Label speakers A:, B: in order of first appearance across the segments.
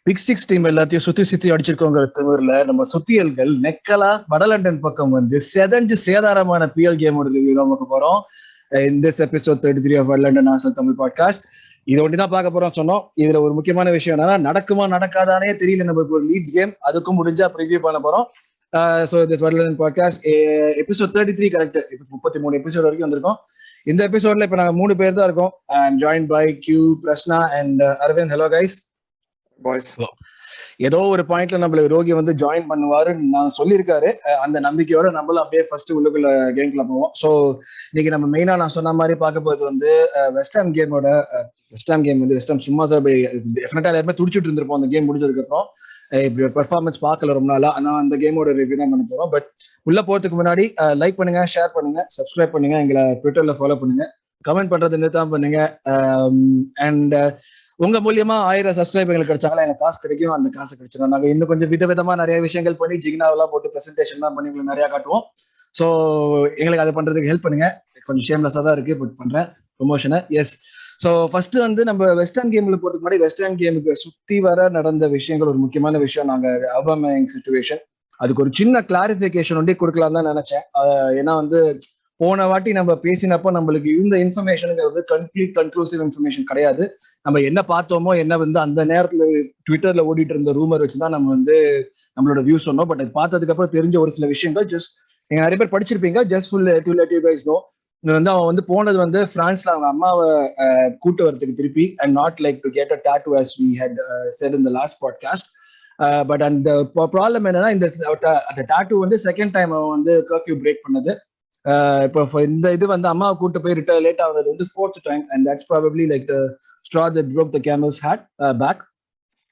A: Big six team எல்லாத்தையும் சுத்தி அடிச்சிருக்கோங்கிற திமிரில் நம்ம சுத்தியல்கள் நெக்கலா வடலண்டன் பக்கம் வந்து செதஞ்சு சேதாரமான பிஎல் கேமோட ரிவ்யூ தான் பார்க்க போறோம். இந்த எபிசோட் 33 ஆஃப் வடலண்டன் ஆசல் தமிழ் பாட்காஸ்ட். இதை ஒண்டி தான் பார்க்க போறோம் சொன்னோம். இதுல ஒரு முக்கியமான விஷயம் என்னன்னா, நடக்குமா நடக்காதானே தெரியல. நம்ம ஒரு லீட்ஸ் கேம் அதுக்கும் முடிஞ்சா ரிவ்யூ பண்ண போறோம். ஸோ திஸ் வடலண்டன் பாட்காஸ்ட் எபிசோட் 33 கரெக்ட். 33 எபிசோட் வரைக்கும் வந்திருக்கோம். இந்த எபிசோட்ல இப்ப நாங்க 3 பேர் தான் இருக்கோம். I'm joined by Q, Prasanna and Aravind. Hello guys.
B: Boys,
A: ஏதோ ஒரு பாயிண்ட்ல நம்மளுக்கு ரோகி வந்து ஜாயின் பண்ணுவாருன்னு நான் சொல்லியிருக்காரு. அந்த நம்பிக்கையோட நம்மளும் அப்படியே ஃபர்ஸ்ட் உள்ளுக்குள்ள கேம்குள்ள போவோம். ஸோ இன்னைக்கு நம்ம மெயினா நான் சொன்ன மாதிரி பார்க்க போது வந்து வெஸ்ட் ஹாம் கேம் வந்து வெஸ்ட் ஹாம் சும்மா சார் டெஃபினட்டா எல்லாருமே துடிச்சுட்டு இருந்திருப்போம் அந்த கேம் முடிஞ்சதுக்கு அப்புறம். இப்படி ஒரு பெர்ஃபார்மன்ஸ் பார்க்கல ரொம்ப நாளா. ஆனால் அந்த கேமோட ரிவ்யூ தான் பண்ண போறோம். பட் உள்ள போறதுக்கு முன்னாடி லைக் பண்ணுங்க, ஷேர் பண்ணுங்க, சப்ஸ்கிரைப் பண்ணுங்க, எங்களை ட்விட்டர்ல ஃபாலோ பண்ணுங்க, கமெண்ட் பண்றது நிறுத்தாம பண்ணுங்க. அண்ட் உங்க மூலியமா 1000 சப்ஸ்கிரைப் எங்களுக்கு கிடைச்சாங்களா எனக்கு காசு கிடைக்கும். அந்த காசு கிடைச்சிடும். நாங்க இன்னும் கொஞ்சம் விதவிதமா நிறைய விஷயங்கள் பண்ணி ஜிகினாவெல்லாம் போட்டு பிரசன்டேஷன் தான் பண்ணி உங்களுக்கு நிறைய காட்டுவோம். ஸோ எங்களுக்கு அதை பண்றதுக்கு ஹெல்ப் பண்ணுங்க. கொஞ்சம் ஷேம்லெஸ்ஸா தான் இருக்கு, பட் பண்றேன் ப்ரொமோஷனை. எஸ். ஸோ ஃபர்ஸ்ட் வந்து நம்ம வெஸ்ட் ஹாம் கேம்ல போறதுக்கு முன்னாடி வெஸ்ட் ஹாம் கேமுக்கு சுத்தி வர நடந்த விஷயங்கள் ஒரு முக்கியமான விஷயம். நாங்க அபாமேயிங் சிச்சுவேஷன் அதுக்கு ஒரு சின்ன கிளாரிபிகேஷன் ஒன்றே கொடுக்கலாம் தான் நினைச்சேன். ஏன்னா வந்து போன வாட்டி நம்ம பேசினப்போ நம்மளுக்கு இந்த இன்ஃபர்மேஷனுங்கிறது கம்ப்ளீட் கன்க்ளூசிவ் இன்ஃபர்மேஷன் கிடையாது. நம்ம என்ன பார்த்தோமோ என்ன வந்து அந்த நேரத்துல ட்விட்டர்ல ஓடிட்டு இருந்த ரூமர் வச்சுதான் நம்ம வந்து நம்மளோட வியூ சொன்னோம். பட் அது பார்த்ததுக்கு அப்புறம் தெரிஞ்ச ஒரு சில விஷயங்கள் ஜஸ்ட் நீங்க நிறைய பேர் படிச்சிருப்பீங்க. Just full to let you guys know. வந்து அவன் வந்து போனது வந்து பிரான்ஸ்ல அவங்க அம்மாவை கூட்டு வரதுக்கு திருப்பி, and not like to get a tattoo as we had said in the last podcast. But அந்த ப்ராப்ளம் என்னன்னா, இந்த டாட்டூ வந்து செகண்ட் டைம் அவன் வந்து கர்ஃபியூ பிரேக் பண்ணது. இப்போ இந்த இது வந்து அம்மாவை கூட்டு போய் லேட் ஆகுறது வந்து 4th time, and that's probably like the straw that broke the camel's back.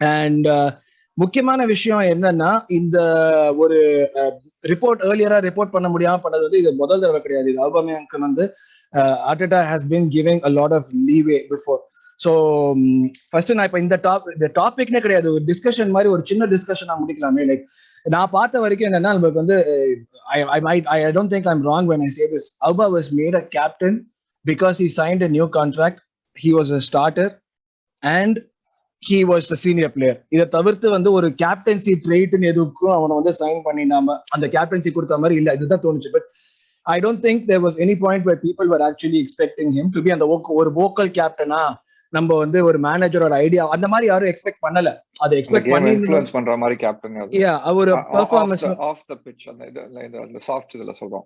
A: And முக்கியமான விஷயம் என்னன்னா, இந்த ஒரு ரிப்போர்ட் ஏர்லியரா ரிப்போர்ட் பண்ண முடியாம பண்ணது வந்து இது முதல் தடவை கிடையாது. இது ஆல்பாமேக்கு வந்து Arteta has been giving a lot of leeway before. So first நான் இப்போ இந்த டாபிக்னே கிடையாது, ஒரு டிஸ்கஷன் மாதிரி ஒரு சின்ன டிஸ்கஷன் நான் முடிக்கலாமே. லைக் நான் பார்த்த வரைக்கும் என்னன்னா, நமக்கு வந்து I don't think I'm wrong when I say this. Auba was made a captain because he signed a new contract. He was a starter and he was the senior player. இதை தவிர்த்து வந்து ஒரு கேப்டன்சி ட்ரெயிட்னு எதுக்கும் அவனை வந்து sign பண்ணிடாம அந்த captaincy கொடுத்த மாதிரி இல்லை. இதுதான் தோணுச்சு. But I don't think there was any point where people were actually expecting him to be அந்த ஒரு vocal captain-ஆ நம்ம வந்து ஒரு மேனேஜரோட ஐடியா அந்த மாதிரி யாரும் எக்ஸ்பெக்ட் பண்ணல. அதை எக்ஸ்பெக்ட் பண்ணி இன்ஃப்ளூயன்ஸ்
B: பண்ற மாதிரி கேப்டன்.
A: அவர் பெர்ஃபார்மன்ஸ்
B: ஆஃப் தி பிட்ச் அந்த சாஃப்ட் இதுல சொல்றோம்.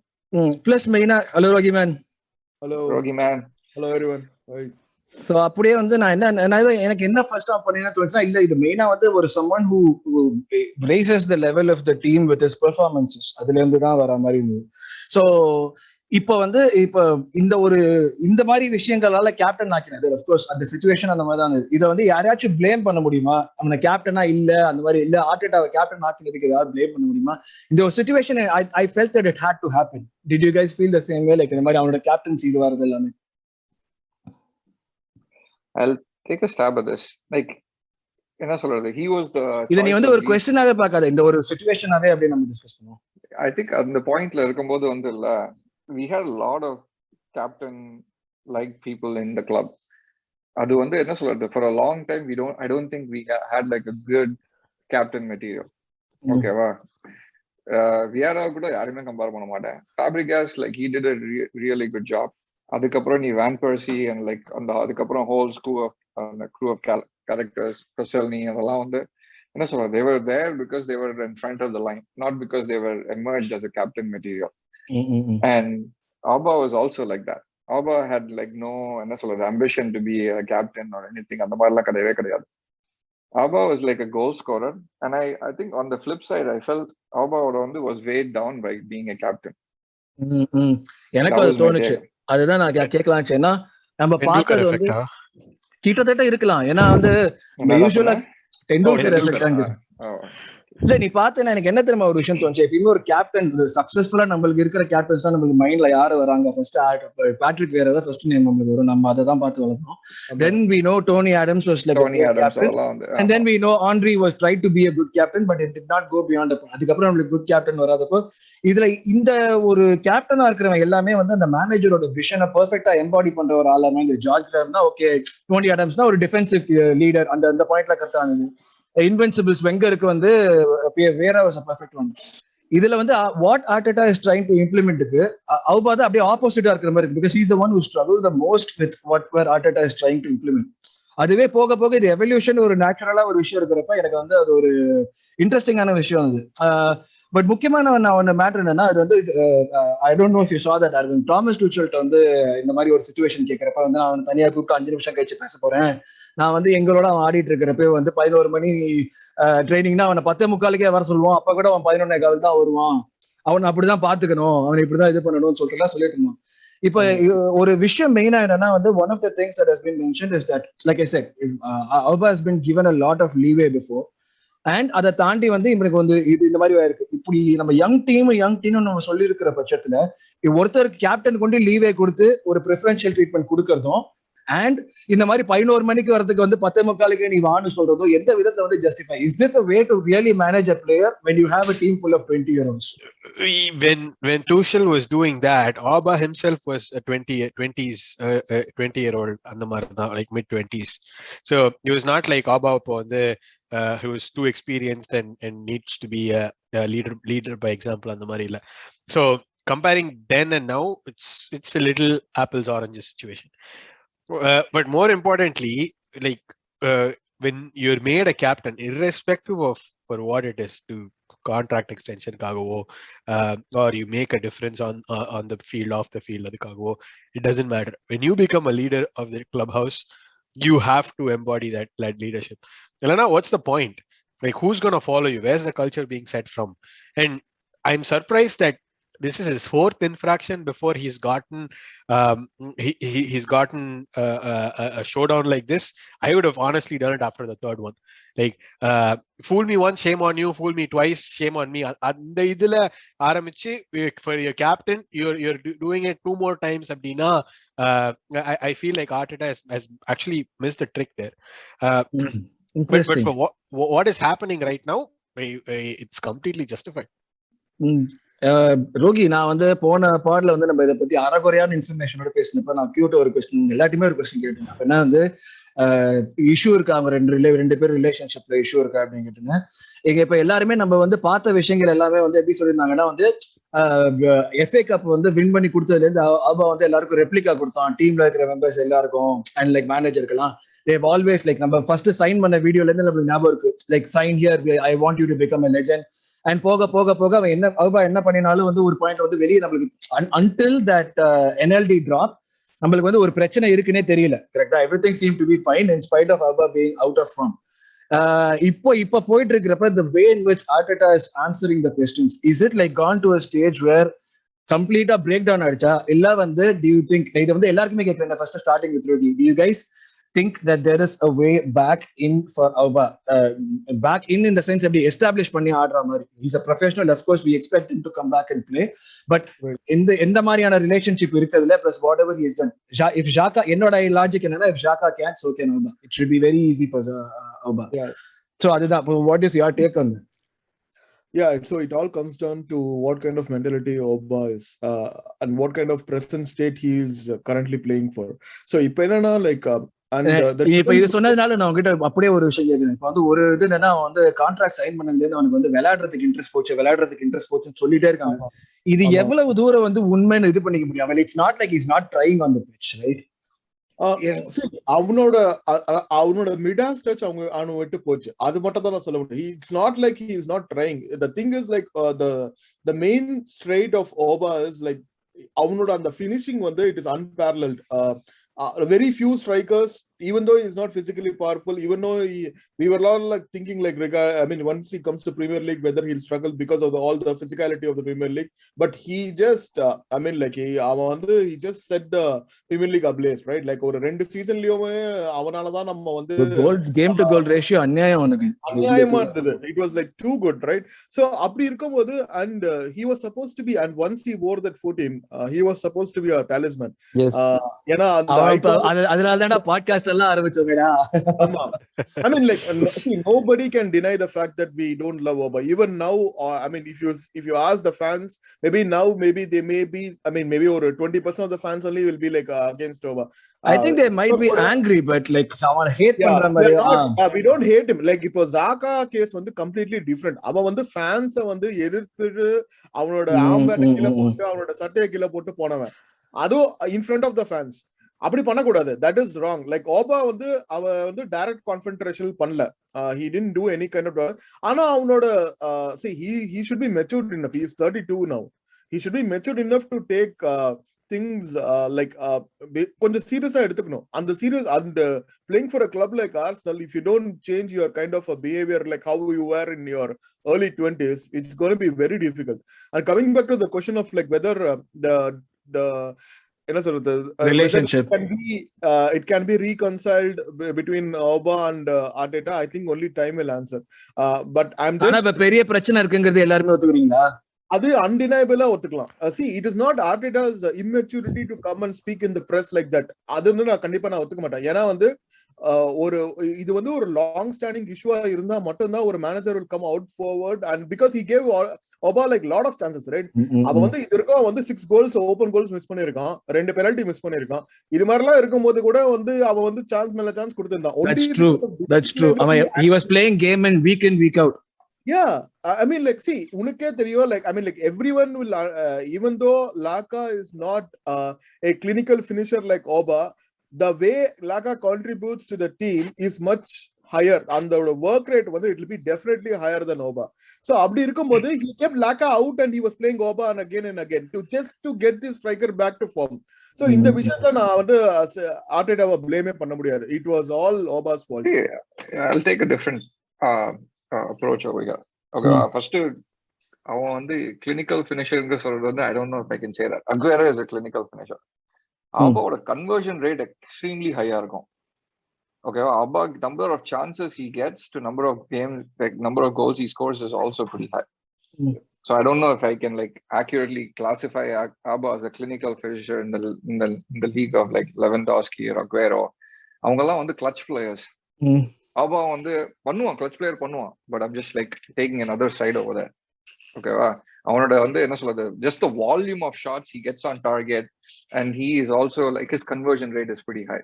A: ப்ளஸ் மெயினா hello Rohi man.
B: Hello Rohi man.
C: Hello everyone.
A: So அப்படியே வந்து நான் எனக்கு என்ன ஃபர்ஸ்ட் ஆஃப் பண்ணீங்கன்னா தோணுச்சுன்னா, இல்லை இது மெயினா வந்து ஒரு someone who raises the level of the team with his performances அதுல இருந்து தான் வர மாதிரி இருந்தது. ஸோ இப்போ இந்த மாதிரி விஷயங்களால கேப்டன் ஆக்கினது அஃப்கோர்ஸ் அந்த சிச்சுவேஷன் அந்த மாதிரி தான் இருந்தது. இதை வந்து யாரையாச்சும் பிளேம் பண்ண முடியுமா? அவனை கேப்டனா இல்ல அந்த மாதிரி இல்ல ஆர்டெட்டாவை கேப்டன் ஆக்கினதுக்கு ஏதாவது பிளேம் பண்ண முடியுமா? இந்த ஒரு situation I felt that it had to happen. Did you guys feel the same way? Like இந்த மாதிரி அவனோட கேப்டன்சி இது வரது எல்லாமே.
B: I'll take a stab at this. Like என்ன சொல்றது, he was the
A: இத நீ வந்து ஒரு क्वेश्चनाவே பார்க்காத, இந்த ஒரு சிச்சுவேஷனாவே அப்படியே நம்ம டிஸ்கஸ் பண்ணுவோம்.
B: I think அந்த பாயிண்ட்ல இருக்கும்போது வந்து இல்ல, we had a lot of captain like people in the club. அது வந்து என்ன சொல்றது, for a long time I don't think we had like a good captain material. Okay வா, Vada கூட யாரையுமே கம்பேர் பண்ண மாட்டேன். Fabregas like he did a really good job. அதுக்கப்புறம் நீ Van Persie and like அதுக்கப்புறம் whole crew of characters, Koscielny அதெல்லாம் வந்து என்ன சொல்றது, they were there because they were in front of the line, not because they were emerged as a captain material. And Auba was also like that. Auba had like no என்ன சொல்றது ambition to be a captain or anything. அந்த மாதிரிலாம் கிடையவே கிடையாது. Auba was like a goal scorer, and I think on the flip side I felt Auba வந்து was weighed down by being a captain.
A: எனக்கு அது தோணுச்சு. அதுதான் நான் கேட்கலாம். ஏன்னா நம்ம பார்த்தது வந்து கிட்டத்தட்ட இருக்கலாம். ஏன்னா வந்து யூசுவலா டெண்டுல்கர் எஃபெக்ட் இல்ல நீ பார்த்தேன்னா எனக்கு என்ன தெரியுமா ஒரு விஷயம் தோணுச்சு. எப்பயுமே ஒரு கேப்டன் சக்சஸ்ஃபுல்லா நம்மளுக்கு இருக்கிற கேப்டன்ஸ் தான் நம்மளுக்கு மைண்ட்ல யாரு வராங்க ஃபர்ஸ்ட், பேட்ரிக் வேரா தான் ஃபர்ஸ்ட் நேம் நம்மளுக்கு வரும். நம்ம அதை தான் பார்த்து வளர்ந்தோம். தென் we know Tony Adams was like a good captain, and then we know Andrea was tried to be a good captain but it did not go beyond the point. அதுக்கப்புறம் நம்மளுக்கு good captain வராதப்போ இதுல இந்த ஒரு கேப்டனா இருக்கிறவங்க எல்லாமே வந்து அந்த மேனேஜரோட விஷனை பெர்ஃபெக்ட்டா எம்பாடி பண்ற ஒரு ஆளாமே. இந்த ஜார்ஜ் கிராம்னா ஓகே, டோனி ஆடம்ஸ்னா ஒரு டிஃபென்சிவ் லீடர், அந்த பாயிண்ட்ல கரெக்டா இருந்தது. இன்வென்சிபிள்ஸ் வெங்கருக்கு வந்து Vieira was a perfect one. இதுல வந்து what Arteta is trying to இம்ப்ளிமெண்ட்க்கு அவுபா தான் அப்படியே ஆப்போசிட்டா இருக்கிற மாதிரி இருக்கு. Because is the one who struggle the most with what where Arteta is trying to implement. அதுவே போக போக இது எவல்யூஷன் ஒரு நேச்சுரலா ஒரு விஷயம் இருக்கிறப்ப எனக்கு வந்து அது ஒரு இன்ட்ரெஸ்டிங்கான விஷயம் அது. பட் முக்கியமான ஒன்னு மேட்டர் என்னன்னா, அது வந்து I don't know if you saw that அரவிந்த் தாமஸ் டுச்சல்ட்ட வந்து இந்த மாதிரி ஒரு சிச்சுவேஷன் கேட்கறப்ப வந்து நான் தனியா கூப்பிட்டு 5 நிமிஷம் கழிச்சு பேச போறேன், நான் வந்து எங்களோட அவன் ஆடிட்டு இருக்கிறப்ப வந்து 11 மணி ட்ரைனிங்னா அவனை 10:45 வர சொல்லுவான், அப்ப கூட அவன் 11:15 தான் வருவான், அவனை அப்படிதான் பாத்துக்கணும், அவனை இப்படிதான் இது பண்ணணும்னு சொல்லிட்டு சொல்லிட்டு இருந்தான். இப்ப ஒரு விஷயம் மெயினா என்னன்னா வந்து one of the things that has been mentioned is that like I said, Auba has been given a lot of leeway before. And அதை தாண்டி வந்து இவனுக்கு வந்து இது இந்த மாதிரி இருக்கு. இப்படி நம்ம யங் டீம் நம்ம சொல்லி இருக்கிற பட்சத்துல ஒருத்தருக்கு கேப்டன் கொண்டு லீவே கொடுத்து ஒரு ப்ரிஃபரன்ஷியல் ட்ரீட்மெண்ட் கொடுக்கறதும் அண்ட் இந்த மாதிரி 11 மணிக்கு வரதுக்கு வந்து 10:45 நீ வான்னு சொல்றதும் எந்த விதத்துல வந்து justify? Is this a way to really manage a player when you have a team full of 20-year-olds?
C: When Tuchel was doing that, Auba himself was a 20-year-old and like mid-20s. So it was not like Auba வந்து he was too experienced and needs to be a leader by example அந்த மாதிரி இல்ல. So comparing then and now, it's a little apples oranges situation. But more importantly, like when you're made a captain, irrespective of for what it is, to contract extension kago or you make a difference on the field, off the field kago, it doesn't matter. When you become a leader of the clubhouse, you have to embody that leadership. Elena, what's the point? Like, who's going to follow you? Where's the culture being set from? And I'm surprised that this is his 4th infraction before he's gotten he's gotten a showdown like this. I would have honestly done it after the 3rd one. Like, fool me once, shame on you. Fool me twice, shame on me. அந்த இதுல ஆரம்பிச்சு for your captain, you're doing it 2 more times அப்படின்னா I feel like Arteta has actually missed a trick there. But for what is happening right now, it's completely justified.
A: ரோகி, நான் வந்து போன பாட்ல வந்து நம்ம இதை பத்தி அறகுறையான இன்ஃபர்மேஷனோட பேசினப்ப நான் கியூட்ட ஒரு கொஸ்டின், எல்லாத்தையுமே ஒரு கொஸ்டின் கேட்டேன். அப்ப என்ன வந்து இஷ்யூ இருக்கா, அவங்க ரெண்டு பேரும் ரிலேஷன்ஷிப்ல இஷ்யூ இருக்கா அப்படின்னு கேட்டுருந்தேன். இங்க இப்ப எல்லாருமே நம்ம வந்து பார்த்த விஷயங்கள் எல்லாமே வந்து எப்படி சொல்லியிருந்தாங்கன்னா வந்து FA கப் வந்து வின் பண்ணி கொடுத்ததுல இருந்து Auba வந்து எல்லாருக்கும் ரெப்ளிகா கொடுத்தான், டீம்ல இருக்கிற மெம்பர்ஸ் எல்லாருக்கும் அண்ட் லைக் மேனேஜருக்கெல்லாம். They've always like நம்ம ஃபர்ஸ்ட் சைன் பண்ண வீடியோல இருந்து நம்மளுக்கு ஞாபகம் இருக்கு, like sign here, I want you to become a legend. And போக போக போக அவன் Auba என்ன பண்ணினாலும் வந்து ஒரு பாயிண்ட் வந்து வெளியே நம்மளுக்கு until that NLD drop நம்மளுக்கு வந்து ஒரு பிரச்சனை இருக்குன்னே தெரியல. கரெக்டா? everything seemed to be fine in spite of Auba being out of form. இப்போ போயிட்டு இருக்கிறப்ப the way in which Arteta is answering the questions, is it like gone to a stage where கம்ப்ளீட்டா பிரேக் டவுன் ஆயிடுச்சா? இல்ல வந்து do you think, இது வந்து எல்லாருக்குமே கேட்கிறேன், first starting with Rudy, do you guys think that there is a way back in for Auba? Back in the sense of establish பண்ணி ஆடுற மாதிரி. He's a professional, of course we expect him to come back and play, but இந்த மாதிரியான relationship இருக்கிறதுல plus whatever he has done, if Jacka, என்னோட logic என்னன்னா, if Jacka can, so can Auba. It should be very easy for Auba. Yeah. So அதுதான், what is your take on that?
D: Yeah, so it all comes down to what kind of mentality Auba is and what kind of present state he is currently playing for. So இப்போ என்னன்னா like
A: இப்ப இது சொன்னதுனால நான் உங்ககிட்ட அப்படியே ஒரு விஷயம் கேட்கிறேன். இப்ப வந்து ஒரு இது என்னன்னா, அவன் வந்து கான்ட்ராக்ட் சைன் பண்ணதுல இருந்து அவனுக்கு வந்து விளையாடுறதுக்கு இன்ட்ரெஸ்ட் போச்சுன்னு சொல்லிட்டே இருக்காங்க. இது எவ்வளவு தூரம் வந்து உண்மைன்னு இது பண்ணிக்க முடியும்? It's not like is not trying on the pitch, right?
D: அவனோட மிடாஸ் டச் அவனு விட்டு போச்சு, அது மட்டும் தான் நான் சொல்ல முடியும். It's not like he is not trying. The thing is like the main trait of Auba is like அவனோட அந்த ஃபினிஷிங் வந்து it is unparalleled. Very few strikers, even though he's not physically powerful, even though we were all like thinking like, I mean, once he comes to Premier League, whether he'll struggle because of all the physicality of the Premier League. But he just, I mean, like he just set the Premier League ablaze, right? Like ஒரு 2 சீசன்லயுமே அவனால தான் நம்ம வந்து
A: game to goal ratio
D: அநியாயமா இருந்தது. It was like too good, right? So அப்படி இருக்கும்போது, and he was supposed to be, and once he wore that 14, he was supposed to be a talisman.
A: Yes. ஏன்னா அதனால தான் பாட்காஸ்ட் எல்லாம் ஆரம்பிச்சோமேடா.
D: I mean, like, see, nobody can deny the fact that we don't love Auba. Even now, I mean, if you ask the fans, maybe now, maybe they may be, I mean, maybe over 20% of the fans only will be like against Auba.
A: I think they might be angry, but like someone hate பண்ற மாதிரி.
D: We don't hate him. Like இப்போ Zaka case வந்து completely different. அவன் வந்து fans வந்து எதிர்த்துட்டு அவனோட ஆம்பேனை கீழ போட்டு அவனோட சட்டையை கீழ போட்டு போனவன். அதுவும் in front of the fans. அப்படி பண்ணக்கூடாது. That is wrong. Like Auba வந்து அவ வந்து டைரக்ட் கான்ஃபரன்டேஷன் பண்ணல. He didn't do any kind of ஆனா அவனோட see he should be matured enough. He is 32 now. He should be matured enough to take things like கொஞ்சம் சீரியஸா எடுத்துக்கணும். அந்த சீரியஸ் அந்த playing for a club like Arsenal, if you don't change your kind of a behavior like how you were in your early 20s, it's going to be very difficult. And coming back to the question of like whether the
A: relationship
D: it can be reconciled between Auba and Arteta, I think only time will answer. But I'm just
A: ஆனா பெரிய பிரச்சனை இருக்குங்கிறது எல்லாரும் ஒத்துக்குறீங்களா?
D: அது undeniable ஒத்துக்கலாம். See, it is not Arteta's immaturity to come and speak in the press like that. அது வந்து நான் கண்டிப்பா நான் ஒத்துக்க மாட்டேன். ஏன்னா வந்து இது வந்து ஒரு லாங் ஸ்டாண்டிங் இஷ்யூவா இருந்தா மட்டும்தான் ஒரு manager will come out forward, and because he gave Auba like lot of chances, right? அவன் வந்து இது வரைக்கும் வந்து 6 goals ஓபன் கோல்ஸ் மிஸ் பண்ணிருக்கான், 2 பெனல்டி மிஸ் பண்ணிருக்கான். இது மாதிரிலாம் இருக்கும்போது கூட வந்து அவன் வந்து சான்ஸ் மேல chance கொடுத்திருந்தான்.
A: That's true. He was playing game and week in week out.
D: Yeah, I mean, like, see, unukke theriyo, like, I mean, like, everyone will, even though Lyca is not a clinical finisher like Auba, the way Lyca contributes to the team is much higher, and the work rate, it will be definitely higher than Auba. So, abdi irukumbodhu, he kept Lyca out and he was playing Auba and again to get this striker back to form. So, in the விஷயத்துல நான் வந்து Arteta blame பண்ண முடியாது. It was all Auba's fault.
B: Yeah, I'll take a different approach over here. Okay, first அவன் வந்து clinical ஃபினிஷர்ங்க சொல்றது வந்து I don't know if I can say that. Aguero is a clinical finisher. Aubaவோட conversion rate extremely ஹையா இருக்கும். ஓகேவா? Auba number of chances he gets to number of games, like number of goals he scores is also pretty high. So I don't know if I can like accurately classify Auba as a clinical finisher in the league of like Lewandowski or Aguero. அவங்கெல்லாம் வந்து clutch players. Auba வந்து பண்ணுவான், clutch player பண்ணுவான், but I'm just like taking another side over there. ஓகேவா? அவனோட வந்து என்ன சொல்றது, just the volume of shots he gets on target, and he is also like his conversion rate is pretty high,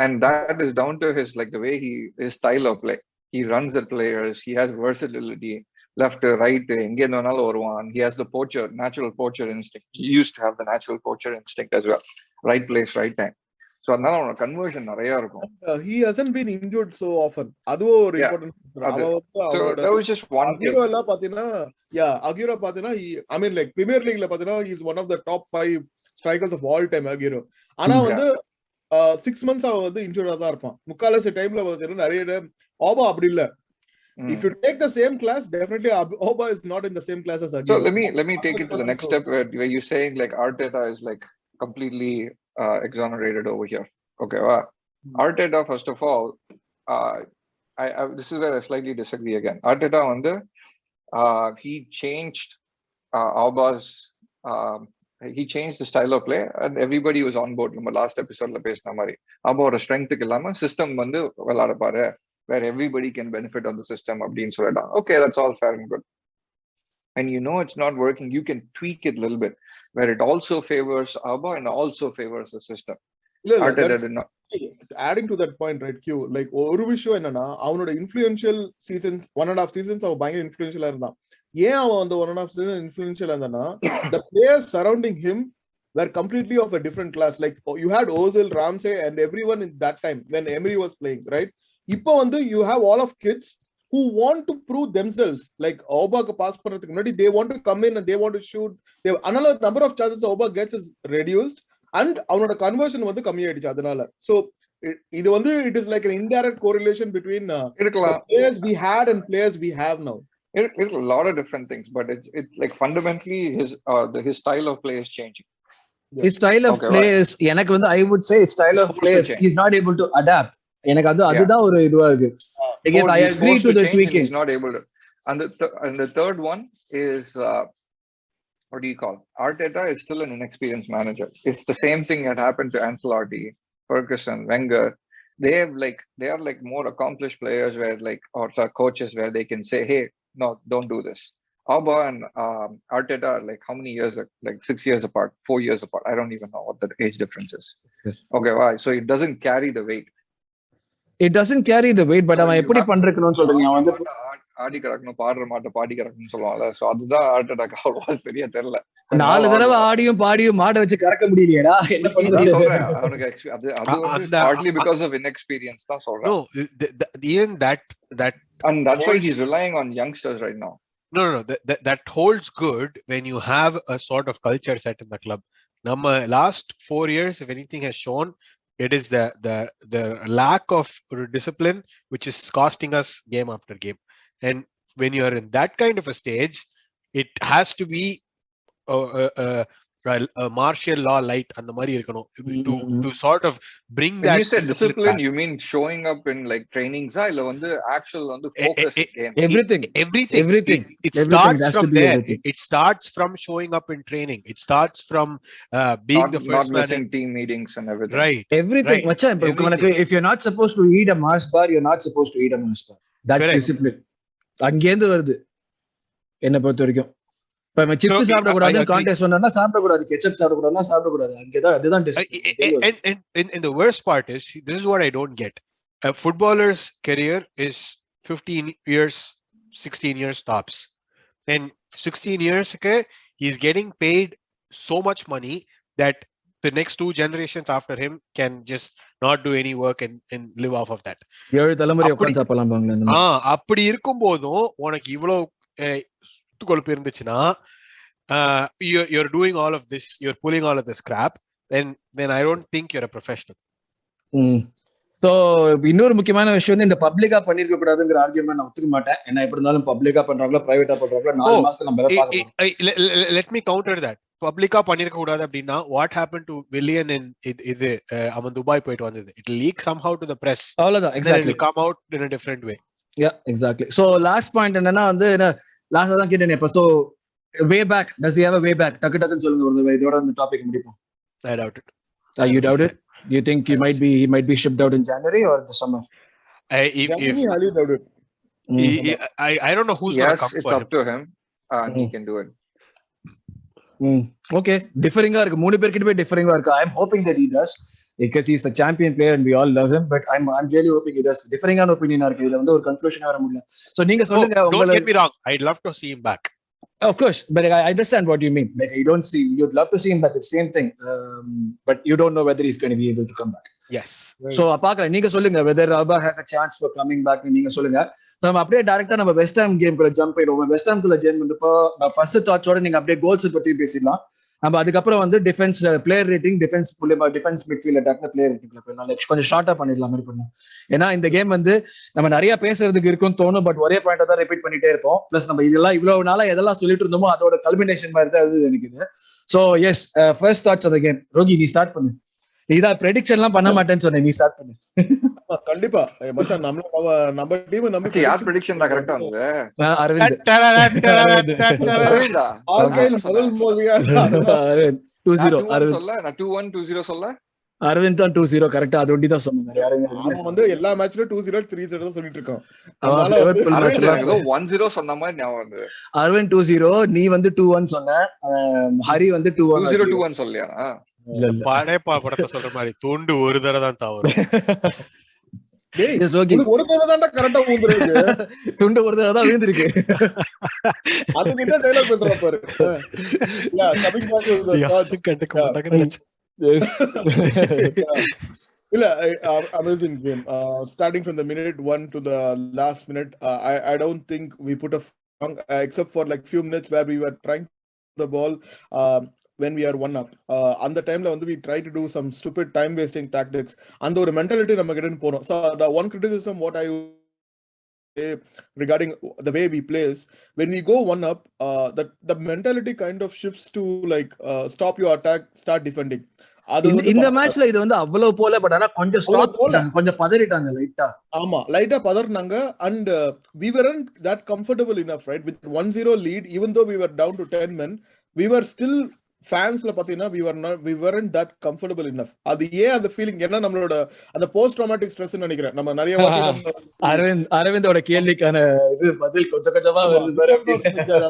B: and that is down to his like the way his style of play. He runs at players, he has versatility, left right, எங்க இருந்தாலும் வருவான். He has the natural poacher instinct. He used to have the natural poacher instinct as well. Right place, right time. So அதனால அவனோட conversion நிறைய இருக்கும்.
D: He hasn't been injured so often. அதுவும் ஒரு important.
B: That was just one thing.
D: Aguero எல்லாம் பாத்தீனா, Aguero பாத்தீனா, I mean like Premier Leagueல பாத்தீனா he is one of the top 5 strikers of all time, Aguero. ஆனா வந்து 6 months அவ வந்து இன்ஜூர்டா தான் இருப்பான். முக்காலசி டைம்ல பாத்தீனா நிறைய Auba அப்படி இல்ல. If you take the same class, definitely Auba is not in the same class as Aguero.
B: So let me take it to the next step where you're saying like Arteta is like completely exonerated over here. Okay, Arteta, first of all, this is where I slightly disagree again. Arteta he changed Auba's he changed the style of play, and everybody was on board. Number last episode la pesna mari Auba's strength illama system vandu velada paare, where everybody can benefit on the system abdin solada. Okay, that's all fair and good, and you know it's not working, you can tweak it a little bit where it also favors Auba and also favors the system.
D: Adding to that point, right, Q, like ஒரு விஷயம் என்னன்னா, அவனோட influential seasons 1.5 seasons அவன் பயங்கர இன்ஃப்ளூயன்ஷியலா இருந்தான். ஏன் அவன் அந்த 1.5 season இன்ஃப்ளூயன்ஷியலா இருந்தான்னா, the players surrounding him were completely of a different class. Like you had Ozil, Ramsey and everyone in that time when Emery was playing, right? இப்போ வந்து you have all of kids who want to prove themselves. Like Auba pass பண்றதுக்கு முன்னாடி they want to come in and they want to shoot. Another number of chances Auba gets is reduced, and அவனோட conversion வந்து கம்மியாயிடுச்சு அதனால. So இது வந்து it is like an indirect correlation between players we had and players we have now.
B: It's a lot of different things, but it's like fundamentally his style of play is changing.
A: His style of play is, எனக்கு வந்து I would say his style of play is he's not able to adapt. எனக்கு அதுதான் ஒரு இதுவா இருக்கு. Because I agree to the tweaking.
B: He's not able to. And the third one is what do you call? Arteta is still an inexperienced manager. It's the same thing that happened to Ancelotti, Ferguson, Wenger. they are like more accomplished players where like, or coaches where they can say, hey, no, don't do this. Auba and Arteta are like how many years, like 6 years apart, 4 years apart, I don't even know what the age difference is.
A: Yes.
B: Okay, why? So it doesn't carry the weight.
A: It doesn't carry the weight, but அவன் எப்படி பண்றேன்னு சொல்றீங்க? அவன் வந்து
B: ஆடி கறக்கணும், பாடுற மாட்ட பாடி கறக்கணும்னு சொல்லுவாங்கல்ல. So அதுதான் ஆர்டெட்டாக்கு அவ்வளவா சரியா தெரியல.
A: 4 தடவை ஆடியும் பாடியும் மாட வச்சு கறக்க முடியலையேடா, என்ன பண்றது?
B: சொல்றேன் அவனுக்கு அது வந்து partly because of inexperience தான் சொல்றேன்.
C: No, even that
B: and that's why he's relying on youngsters right now.
C: No, that holds good when you have a sort of culture set in the club. Nama last 4 years, if anything has shown, it is the lack of discipline which is costing us game after game. And when you are in that kind of a stage, it has to be a martial law light and the mari irukano to sort of bring
B: when
C: that
B: you say discipline
C: back.
B: You mean showing up in like trainings illa vandu actual vandu focus game?
A: Everything
C: it starts from there. It starts from showing up in training. It starts from being the first man
B: in team meetings and everything.
C: Right,
A: everything macha. If you're not supposed to eat a Mars bar, you're not supposed to eat a Mars bar. That's correct. Discipline அங்கேந்து வருது என்ன பொறுத்த வரைக்கும். இப்ப chips சாப்பிட கூடாதுன்னு contest வந்தா சாப்பிட கூடாது, கெச்சப் சாப்பிட கூடாதுன்னா சாப்பிட கூடாது. அங்கதான் அதுதான் discipline.
C: And the worst part is, this is what I don't get. A footballer's career is 15 years, 16 years tops. And 16 years okay, he's getting paid so much money that the next 2 generations after him can just not do any work and live off of that.
A: 7 தலைமுறை உட்கார்ந்து சாப்பிடலாம் பாங்களே.
C: அப்படி இருக்கும் போதும் உனக்கு இவ்வளவு கொழுப்பு இருந்துச்சுன்னா, you're doing all of this, you're pulling all of this crap, then I don't think you're a professional.
A: So இன்னொரு முக்கியமான விஷயம் வந்து இந்த பப்ளிக்கா பண்ணிருக்க கூடாதுங்கிற ஆர்கியூமெண்ட் நான் ஒத்துக்க மாட்டேன். ஏன்னா எப்படி இருந்தாலும் பப்ளிக்கா பண்றாங்களோ பிரைவேட்டா பண்றாங்களோ 4 மாசம் நம்ம பார்க்கலாம்.
C: Let me counter that. பப்ளிக்கா பண்ணிருக்க கூடாது அப்படின்னா what happened to Willian in இது அவன் துபாய் போயிட்டு வந்தது, it will leak somehow to the press.
A: அவ்வளவுதான். Exactly.
C: It will come out in a different way.
A: Yeah, exactly. So last point என்னன்னா வந்து லாஸ்டா தான் கேட்டேன் இப்ப. So way back, does he have a way back? டக்குன்னு சொல்லுங்க ஒரு இதோட அந்த டாபிக் முடிப்போம்.
C: I doubt it.
A: You doubt it? Do you think he might be shipped out in January or the summer?
D: January, I doubt it.
C: I don't know who's going to come for him.
B: It's up to him. He can do it.
A: Okay, differing இருக்கு. 3 பேர்கிட்ட போய் differing இருக்கு. I'm hoping that he does because he's a champion player and we all love him, but I'm really hoping he does. Differing ஆன opinion இருக்கு. இதுல வந்து ஒரு conclusion வர முடியல. So நீங்க சொல்லுங்க.
C: Don't get me wrong, I'd love to see him back.
A: Of course, but I understand what you mean. Like you'd love to see him back. It's the same thing, but you don't know whether he's going to be able to come back.
C: Yes.
A: Right. So apakala neenga solunga whether Auba has a chance for coming back. Neenga solunga. So நம்ம அப்படியே டைரக்டா நம்ம West Ham game குள்ள jump ஆயிடுவோம். West Ham குள்ள jump பண்ணப்போ first தாட்ஸோட நீங்க அப்படியே கோல்ஸ் பத்தி பேசிடலாம். நம்ம அதுக்கப்புறம் வந்து defence player rating, defence midfield அட்டாக்ல பிளேயர் ரேட்டிங்ல போயிடலாம். லைக் கொஞ்சம் ஷார்ட்டா பண்ணிடலாம் மாதிரி பண்ணும். ஏன்னா இந்த கேம் வந்து நம்ம நிறைய பேசுறதுக்கு இருக்கும்னு தோணும், பட் ஒரே பாயிண்டா தான் ரிப்பீட் பண்ணிட்டே இருப்போம். பிளஸ் நம்ம இதெல்லாம் இவ்வளவு நாளா எதெல்லாம் சொல்லிட்டு இருந்தோமோ அதோட கல்மினேஷன் மாதிரி தான் இது எனக்கு இது. So yes, first thoughts of the game. Rohi, நீ ஸ்டார்ட் பண்ணு. நீதான் ப்ரெடிக்ஷன் எல்லாம் பண்ண மாட்டேன்னு சொன்னேன், நீ ஸ்டார்ட் பண்ணு.
D: கண்டிப்பா மச்சான், நம்ம டீம் நம்பி
B: யார் ப்ரெடிக்ஷன் தான் கரெக்ட்டா வந்தது?
A: அரவிந்த்.
B: அரவிந்தா
D: ஆர்கைல் முதல் மூவியா
A: 2-0 அரவிந்த்
B: சொல்ல. நான் 2-1 2-0 சொல்ல.
A: அரவிந்த் தான் 2-0 கரெக்ட்டா அது ஒண்டி தான் சொன்னாங்க. யாருமே
D: அவன் வந்து எல்லா மேட்ச்ல 2-0 3-0 தான் சொல்லிட்டு இருக்கான்.
B: ஏதோ 1-0 சொன்ன மாதிரி ஞாபகம் வருது.
A: அரவிந்த் 2-0, நீ வந்து 2-1 சொன்ன. ஹரி வந்து 2-1
B: 2-0 சொல்லியா?
C: படைப்பா படத்தை சொல்ற மாதிரி தூண்டு ஒரு தடவை தான் தவறும்.
D: ஒரு தடவை தான்டா கரெக்டா ஊந்துருக்கு.
A: துண்டு ஒரு தடவை தான் விழுந்திருக்கு.
D: அது கிட்ட டயலாக் பேசுறா பாரு. இல்ல amazing game. Starting from the minute 1 to the last minute, I don't think we put a wrong, except for like few minutes where we were trying the ball when we are 1-up. அந்த டைம்ல வந்து we try to do some stupid time wasting tactics. அந்த ஒரு mentality நம்ம கிட்ட போறோம். So the one criticism what I say regarding the way we play is when we go 1-up, that the mentality kind of shifts to like stop your attack, start defending.
A: இந்த மேட்ச்ல இது வந்து அவ்வளவு போல, but ஆனா கொஞ்சம் stop கொஞ்சம் பதறிட்டாங்க லைட்டா.
D: ஆமா, லைட்டா பதறினாங்க. and we weren't that comfortable enough, right, with 1-0 lead. Even though we were down to 10 men, we were still ஃபேன்ஸ்ல பாத்தீங்கன்னா we weren't that comfortable enough. அது ஏன் அந்த ஃபீலிங் ஏன்னா நம்மளோட அந்த போஸ்ட் ட்ராமாட்டிக் ஸ்ட்ரெஸ் நினைக்கிறேன். நம்ம நிறைய வாட்டி நம்ம
A: அரவிந்தோட கேள்விக்கான இது பதில் கொஞ்சம் கொஞ்சமா வருது பாரு.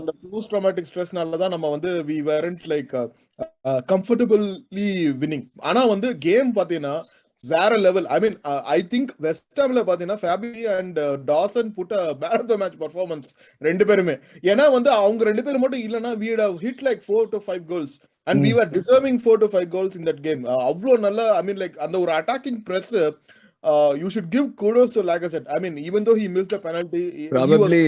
D: அந்த போஸ்ட் ட்ராமாட்டிக் ஸ்ட்ரெஸ்னால தான் நம்ம வந்து we weren't like comfortably winning. ஆனா வந்து கேம் பாத்தீங்கன்னா வேற level. I mean I think West ஹாம்ல பாத்தீங்கன்னா Fabi and Dawson put a man of the match performance ரெண்டு பேருமே. ஏன்னா வந்து அவங்க ரெண்டு பேரும் மட்டும் இல்லனா we would have hit like 4 to 5 goals and we were deserving 4 to 5 goals in that game. அவ்ளோ நல்ல I mean like அந்த ஒரு attacking press you should give kudos to Lacazette. I mean even though he missed the penalty,
A: probably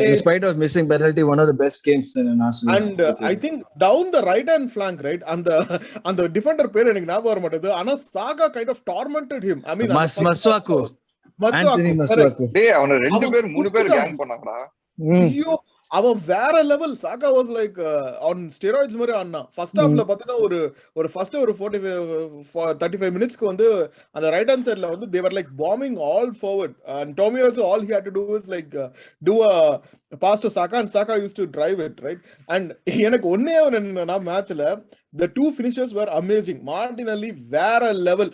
A: in spite of missing penalty, one of the best games in Arsenal.
D: And I think down the right hand flank, right, and the defender பேர் எனக்கு ஞாபகம் வர மாட்டேங்குது. ஆனா சாகா kind of tormented him. I mean
A: Masuaku Anthony Masuaku
B: டேய் அவன ரெண்டு பேர் மூணு பேர் கேங் பண்ணாங்கடா.
D: ஐயோ அவன் வேற level. Saka was like on steroids மாதிரி ஆனா. ஃபர்ஸ்ட் ஹாஃப்ல பார்த்தா ஒரு ஃபர்ஸ்ட் ஒரு 35 மினிட்ஸ்க்கு வந்து அந்த ரைட் ஹேண்ட் சைடுல வந்து they were like bombing all forward and Tommy also all he had to do was like do a pass to Saka and Saka used to drive it, right? And எனக்கு ஒண்ணே நான் மேட்ச்ல the two finishers were amazing. Martinelli வேற level.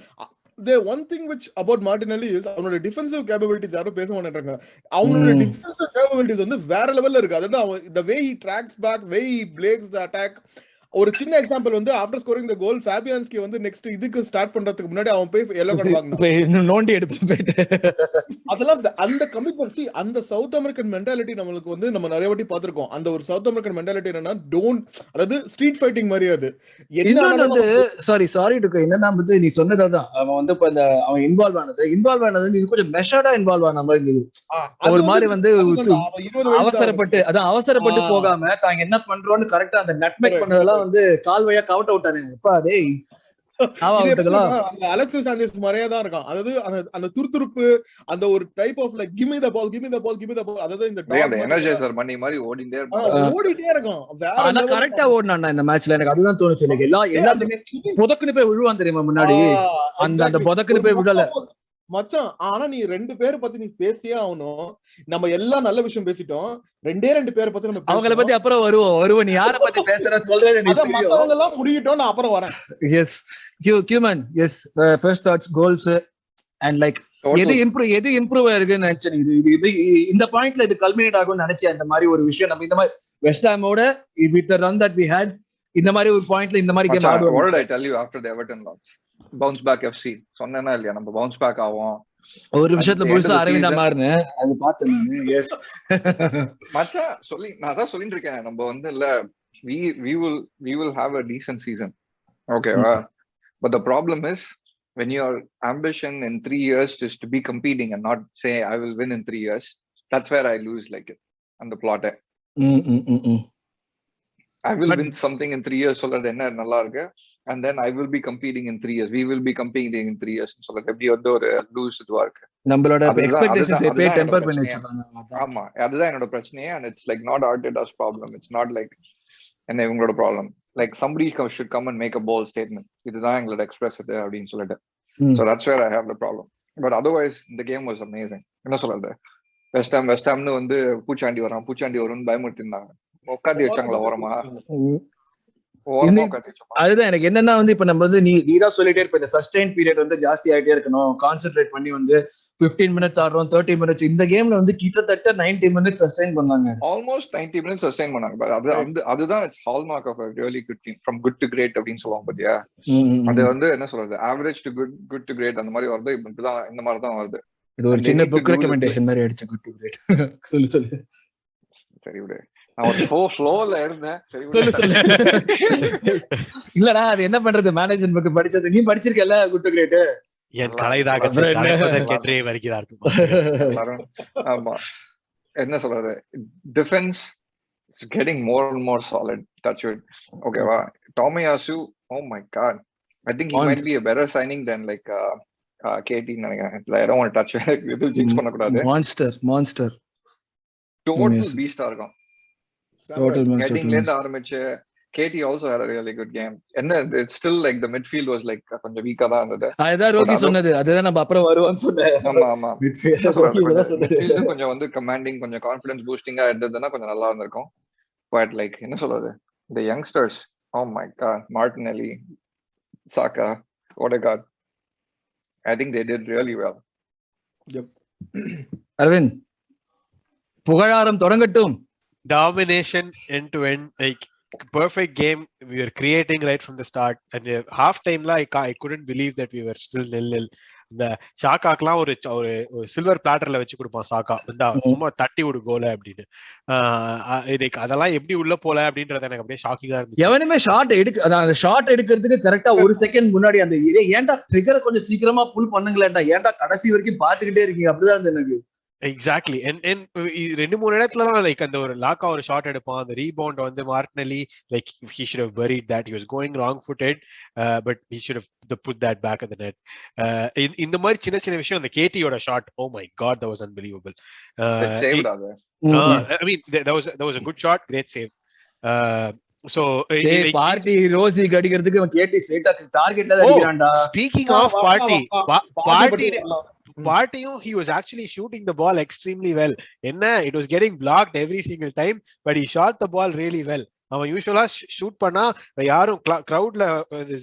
D: The one thing which about Martinelli is அவனோட defensive capabilities யாரும் பேச மாட்டாங்க. அவனோட டிஃபென்சிவ் கேப்பபிலிட்டிஸ் வந்து வேற லெவல்ல இருக்கு. அதாவது the way he tracks back, way he breaks the attack. ஒரு சின்ன எக்ஸாம்பிள் வந்து ஆஃப்டர் ஸ்கோரிங் தி கோல் ஃபேபியான்ஸ்கி வந்து நெக்ஸ்ட் இதுக்கு ஸ்டார்ட் பண்றதுக்கு முன்னாடி அவன் போய் எல்லோ கார்டு வாங்குனான்.
A: நோண்டி எடுத்து போயிட்டு
D: அதெல்லாம் அந்த கமிட்மெண்ட் அந்த சவுத் அமெரிக்கன் மென்டாலிட்டி நம்மளுக்கு வந்து நம்ம நிறைய வாட்டி பார்த்திருக்கோம். அந்த ஒரு சவுத் அமெரிக்கன் மென்டாலிட்டி என்னன்னா அதாவது ஸ்ட்ரீட் ஃபைட்டிங் மாதிரி. அது
A: என்ன வந்து சாரி டு என்னன்னா வந்து நீ சொன்னதான் அவன் வந்து இப்ப அந்த அவன் இன்வால்வ் ஆனது இது கொஞ்சம் மெஷர்டா இன்வால்வ் ஆன மாதிரி இருந்தது. ஒரு மாதிரி வந்து அவசரப்பட்டு போகாம தாங்க என்ன பண்றோம்னு கரெக்டா அந்த நட்மேக் பண்ணதெல்லாம் வந்து கால் வழியா கவுட் அவுட் ஆனது. அப்பா டேய்
D: அலெக்சிஸ் சாnchez மாதிரியே தான் இருக்கான். அதாவது அந்த துருதுருப்பு அந்த ஒரு type of like give me the ball அதாவது இந்த
B: எனர்ஜைசர் பண்ணி மாதிரி ஓடிட்டே
D: இருக்கான்.
A: ஆனா கரெக்ட்டா ஓடுனான்டா இந்த மேட்ச்ல. எனக்கு அதுதான் தோணுச்சு. எனக்கு எல்லாத்துமே புதக்குன்னு போய் விழுவான் தெரியுமா முன்னாடி. அந்த புதக்குன்னு போய் விடல
D: மச்சான். ஆனா நீ ரெண்டு பேரை பத்தி நீ பேசியே ஆகணும். நம்ம எல்லாம் நல்ல விஷயம் பேசிட்டோம். ரெண்டு பேரை பத்தி நம்ம
A: அவங்கள பத்தி அப்புறம் வருவோம். நீ யாரை பத்தி பேசுறன்னு சொல்றேன்.
D: மத்தவங்க எல்லாம் முடியட்டும், நான் அப்புறம் வரேன்.
A: Yes human yes first thoughts goals and like எது இம்ப்ரூவ் ஆயிருக்குன்னு நினைச்சேன். இது இந்த பாயிண்ட்ல இது கல்மினேட் ஆகும்னு நினைச்சேன். அந்த மாதிரி ஒரு விஷயம் நம்ம இந்த மாதிரி வெஸ்ட் ஹாமோட with the run that we had இந்த மாதிரி ஒரு பாயிண்ட்ல இந்த மாதிரி கேம் ஆடுவோம்.
B: What did I tell you after the Everton loss? Bounce back FC சொன்னேனா இல்லையா? நம்ம bounce back ஆவோம்.
A: ஒரு விஷயத்துல முழுசா அரவிந்தா மாறுனே அது பார்த்தேன் நானு. எஸ்
B: மச்சா நான் தான் சொல்லிட்டு இருக்கேன். நம்ம வந்து இல்ல we will have a decent season. Okay, but the problem is when your ambition in 3 years is to be competing and not say I will win in 3 years, that's where I lose like it and the plot. I will win something in 3 years சொல்றது என்ன நல்லா இருக்கு. And then I will be competing in 3 years. We will be competing in 3 years. சொல்றது எப்படி வந்து ஒரு loose இதுவா இருக்கு.
A: நம்மளோட எக்ஸ்பெக்டேஷன்ஸ் எப்பே டெம்பர் பண்ணி வச்சிருக்காங்க.
B: ஆமா, அதுதான் என்னோட பிரச்சனையே. And it's like not Arteta's problem. It's not like என்ன இவங்களோட problem. Like somebody should come and make a bold statement. இதுதான் எங்களோட எக்ஸ்பிரஸ் இது அப்படின்னு சொல்லிட்டு. So that's where I have the problem. But otherwise the game was amazing. என்ன சொல்றது, west ஹாம்னு வந்து பூச்சாண்டி வரும்னு பயமுறுத்திருந்தாங்க. உட்காந்து வச்சாங்களா ஓரமா?
A: அதுதான் எனக்கு என்னன்னா வந்து இப்ப நம்ம வந்து நீதான் சொல்லிட்டே இருப்ப இந்த சஸ்டெயின் பீரியட் வந்து ஜாஸ்தி ஆகிட்டே இருக்கணும். கான்சென்ட்ரேட் பண்ணி வந்து 15 மினிட்ஸ் ஆடுறோம், 30 மினிட்ஸ். இந்த கேம்ல வந்து கிட்டத்தட்ட 90 மினிட்ஸ் சஸ்டெயின் பண்ணாங்க.
B: ஆல்மோஸ்ட் 90 மினிட்ஸ் சஸ்டெயின் பண்ணாங்க. அதுதான் hallmark of a really good team, from good to great அப்படின்னு சொல்லுவாங்க பாத்தியா. அது வந்து என்ன சொல்றது, average to good to great அந்த மாதிரி வருது. இப்படிதான் இந்த மாதிரி தான் வருது.
A: இது ஒரு சின்ன புக் ரெக்கமெண்டேஷன் மாதிரி ஆயிடுச்சு. குட் டு கிரேட் சொல்லு
B: சரி விடு. நான் ஒரு ஃப்ளோல இருந்தேன்.
A: இல்லடா அது என்ன பண்றது, மேனேஜ்மென்ட் புக் படிச்சது நீ படிச்சிருக்கல. குட் டு கிரேட்
C: என் கலைதாகத்தை கலைப்பதற்கென்றே வருகிறார்.
B: ஆமா, என்ன சொல்றது, defence is getting more and more solid. Touch wood. ஓகேவா, Tomiyasu, oh my god, I think he might be a better signing than like KT நினைக்கிறேன். I don't want to touch it. இது ஜிங்ஸ் பண்ண கூடாது.
A: மான்ஸ்டர்
B: டோட்டல் பீஸ்டா இருக்கும். ஆரம்பிச்சு KT also had a really good game. என்ன it's still like the midfield was like கொஞ்சம் வீக்கா தான் இருந்தது.
A: அதுதான் ரோகி சொன்னது. அதுதான் நம்ம அப்புறம் வருவோம்னு சொன்னேன்.
B: ஆமா midfield கொஞ்சம் வந்து கமாண்டிங், கொஞ்சம் கான்ஃபிடன்ஸ் பூஸ்டிங்கா இருந்ததுன்னா கொஞ்சம் நல்லா இருந்திருக்கும். பட் லைக் என்ன சொல்றது, the youngsters Oh my God, Martinelli, Saka, Odegaard. I think they did really well.
D: Yep.
A: Aravind புகழாரம் தொடங்கட்டும்.
C: Domination end to end, like perfect game. We were creating right from the start, and half time I couldn't believe that we were still 0-0. இந்த ஷாக்காக்கெல்லாம் ஒரு silver பிளாட்டர்ல வச்சு கொடுப்பான் சாக்கா, சும்மா தட்டி விடு கோல அப்படின்னு. இதுக்கு அதெல்லாம் எப்படி உள்ள போல அப்படின்றது எனக்கு அப்படியே ஷாக்கிங்கா இருந்துச்சு.
A: எவனுமே ஷாட் அந்த ஷாட் எடுக்கிறதுக்கு கரெக்டா ஒரு செகண்ட் முன்னாடி அந்த ஏன்டா ட்ரிகரை கொஞ்சம் சீக்கிரமா புல் பண்ணுங்களேன்டா, ஏன்டா கடைசி வரைக்கும் பாத்துக்கிட்டே இருக்கீங்க, அப்படிதான் இருந்தது எனக்கு.
C: எக்ஸாக்ட்லி. ரெண்டு மூணு இடத்துலலாம் லைக் அந்த ஒரு லாக்கா ஒரு ஷாட் எடுப்பான், அந்த ரீபவுண்ட் வந்து Martinelli like he should have buried that. He was going wrong footed, but he should have put that back at the net. இந்த மாதிரி சின்ன சின்ன விஷயம், அந்த கேட்டியோட shot, oh my god, that was unbelievable. I mean that was a good shot, great save. So
A: Partey ரோசி கடிக்கிறதுக்கு அவன் கேட்டி ஸ்ட்ரைட்டா டார்கெட்ல தான் அடிக்கிறான்டா.
C: Speaking of partyயும், he was actually shooting the ball extremely well. It was getting blocked every single time, but he shot the ball really well. அவன் யூசுவலா shoot பண்ணா யாரும் கிரவுட்ல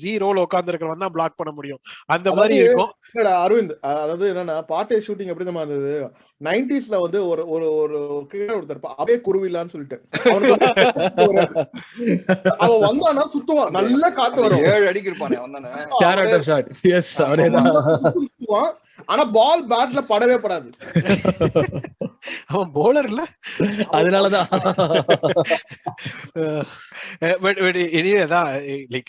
C: ஜீரோல உட்கார்ந்துருக்கிறவன் தான் பிளாக் பண்ண முடியும், அந்த மாதிரி இருக்கும்.
D: அரவிந்த், அதாவது என்னன்னா பாட்டே ஷூட்டிங் எப்படி தான் இருந்தது 90sல வந்து ஒரு ஒரு ஒரு கிரிக்கெட் ஒருத்தர் அப்படியே குருவிலான்னு சொல்லிட்டு அவன் வந்தானா சுத்துவான், நல்ல காத்து வரும்,
B: 7 அடிக்கு இருப்பானே அவன் தானே.
A: கேரட் ஆஃப் ஷாட். எஸ், அவரேதான்.
D: ஆனா பால் பேட்ல படவே படாது.
C: அவன் போலர்ல,
A: அதனாலதான்.
C: But anyway, like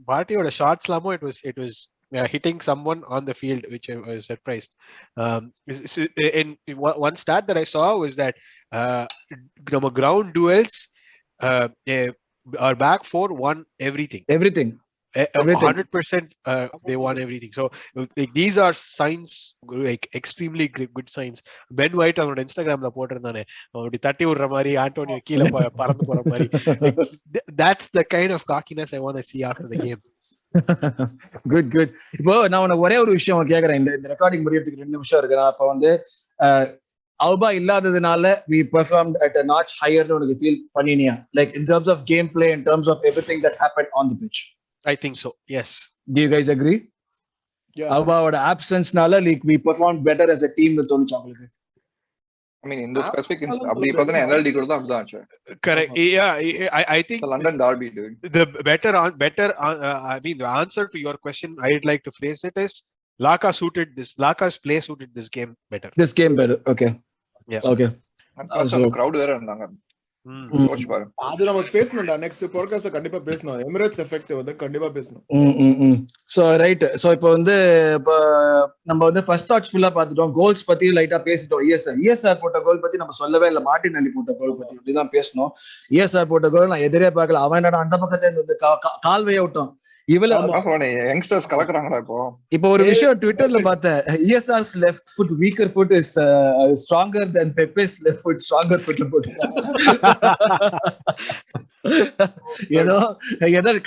C: பார்ட்டியோட ஷாட்ஸ்லாமோ it was hitting someone on the field, which I was surprised. And one stat that I saw was that ground duels, our back four won everything. 100%, they won everything. So like, these are signs, like extremely good signs. Ben White on Instagramல போட்டிருந்தானே, அப்படி தட்டி விடுற மாதிரி Antonio கீழே பறந்து போற மாதிரி. That's the kind of cockiness I want to see after the game.
A: Good. இப்போ நான் உனக்கு ஒரே ஒரு விஷயம் கேக்குறேன். இந்த ரெக்கார்டிங் முடியறதுக்கு 2 நிமிஷம் இருக்கு. நான் அப்ப வந்து Auba இல்லாததுனால we performed at a notch higher னு உனக்கு feel பண்ணினியா? Like in terms of gameplay, in terms of everything that happened on the pitch.
C: I think so, yes.
A: Do you guys agree?
D: Yeah.
A: Auba oda absence nala like we performed better as a team னு தோணுச்சு உங்களுக்கு?
B: I mean in the specific அப்படி பார்த்தா NLD கூட தான் அப்படிதான் ஆச்சு.
C: Correct. Yeah, I think
B: the London derby, dude.
C: The better I mean the answer to your question I'd like to phrase it is Lyca's play suited this game better.
A: Okay.
C: Yeah.
A: Okay.
B: அந்த crowd வேற இருந்தாங்க.
D: அது நம்ம பேசணும்டா, next பாட்காஸ்ட்ல கண்டிப்பா பேசணும். Emirates effect வந்து கண்டிப்பா பேசணும்.
A: So right. சோ இப்போ வந்து நம்ம வந்து ஃபர்ஸ்ட் டாச் ஃபுல்லா பார்த்துட்டோம், கோல்ஸ் பத்தி லைட்டா பேசிட்டோம். ESR போட்ட கோல் பத்தி நம்ம சொல்லவே இல்லை, மார்டினெல்லி போட்ட கோல் பத்தி இப்படிதான் பேசணும். ESR போட்ட கோல் நான் எதிரே பார்க்கல, அவன் என்னடா அந்த பக்கத்துல இருந்து கால்வைய விட்டோம்.
B: யங்ஸ்டர்ஸ் கலக்குறாங்களா
A: இப்போ ஒரு விஷயம் ட்விட்டர்ல பார்த்தேன், ESR's left foot weaker foot is stronger than Pepe's left foot stronger foot போட்டு ஏதோ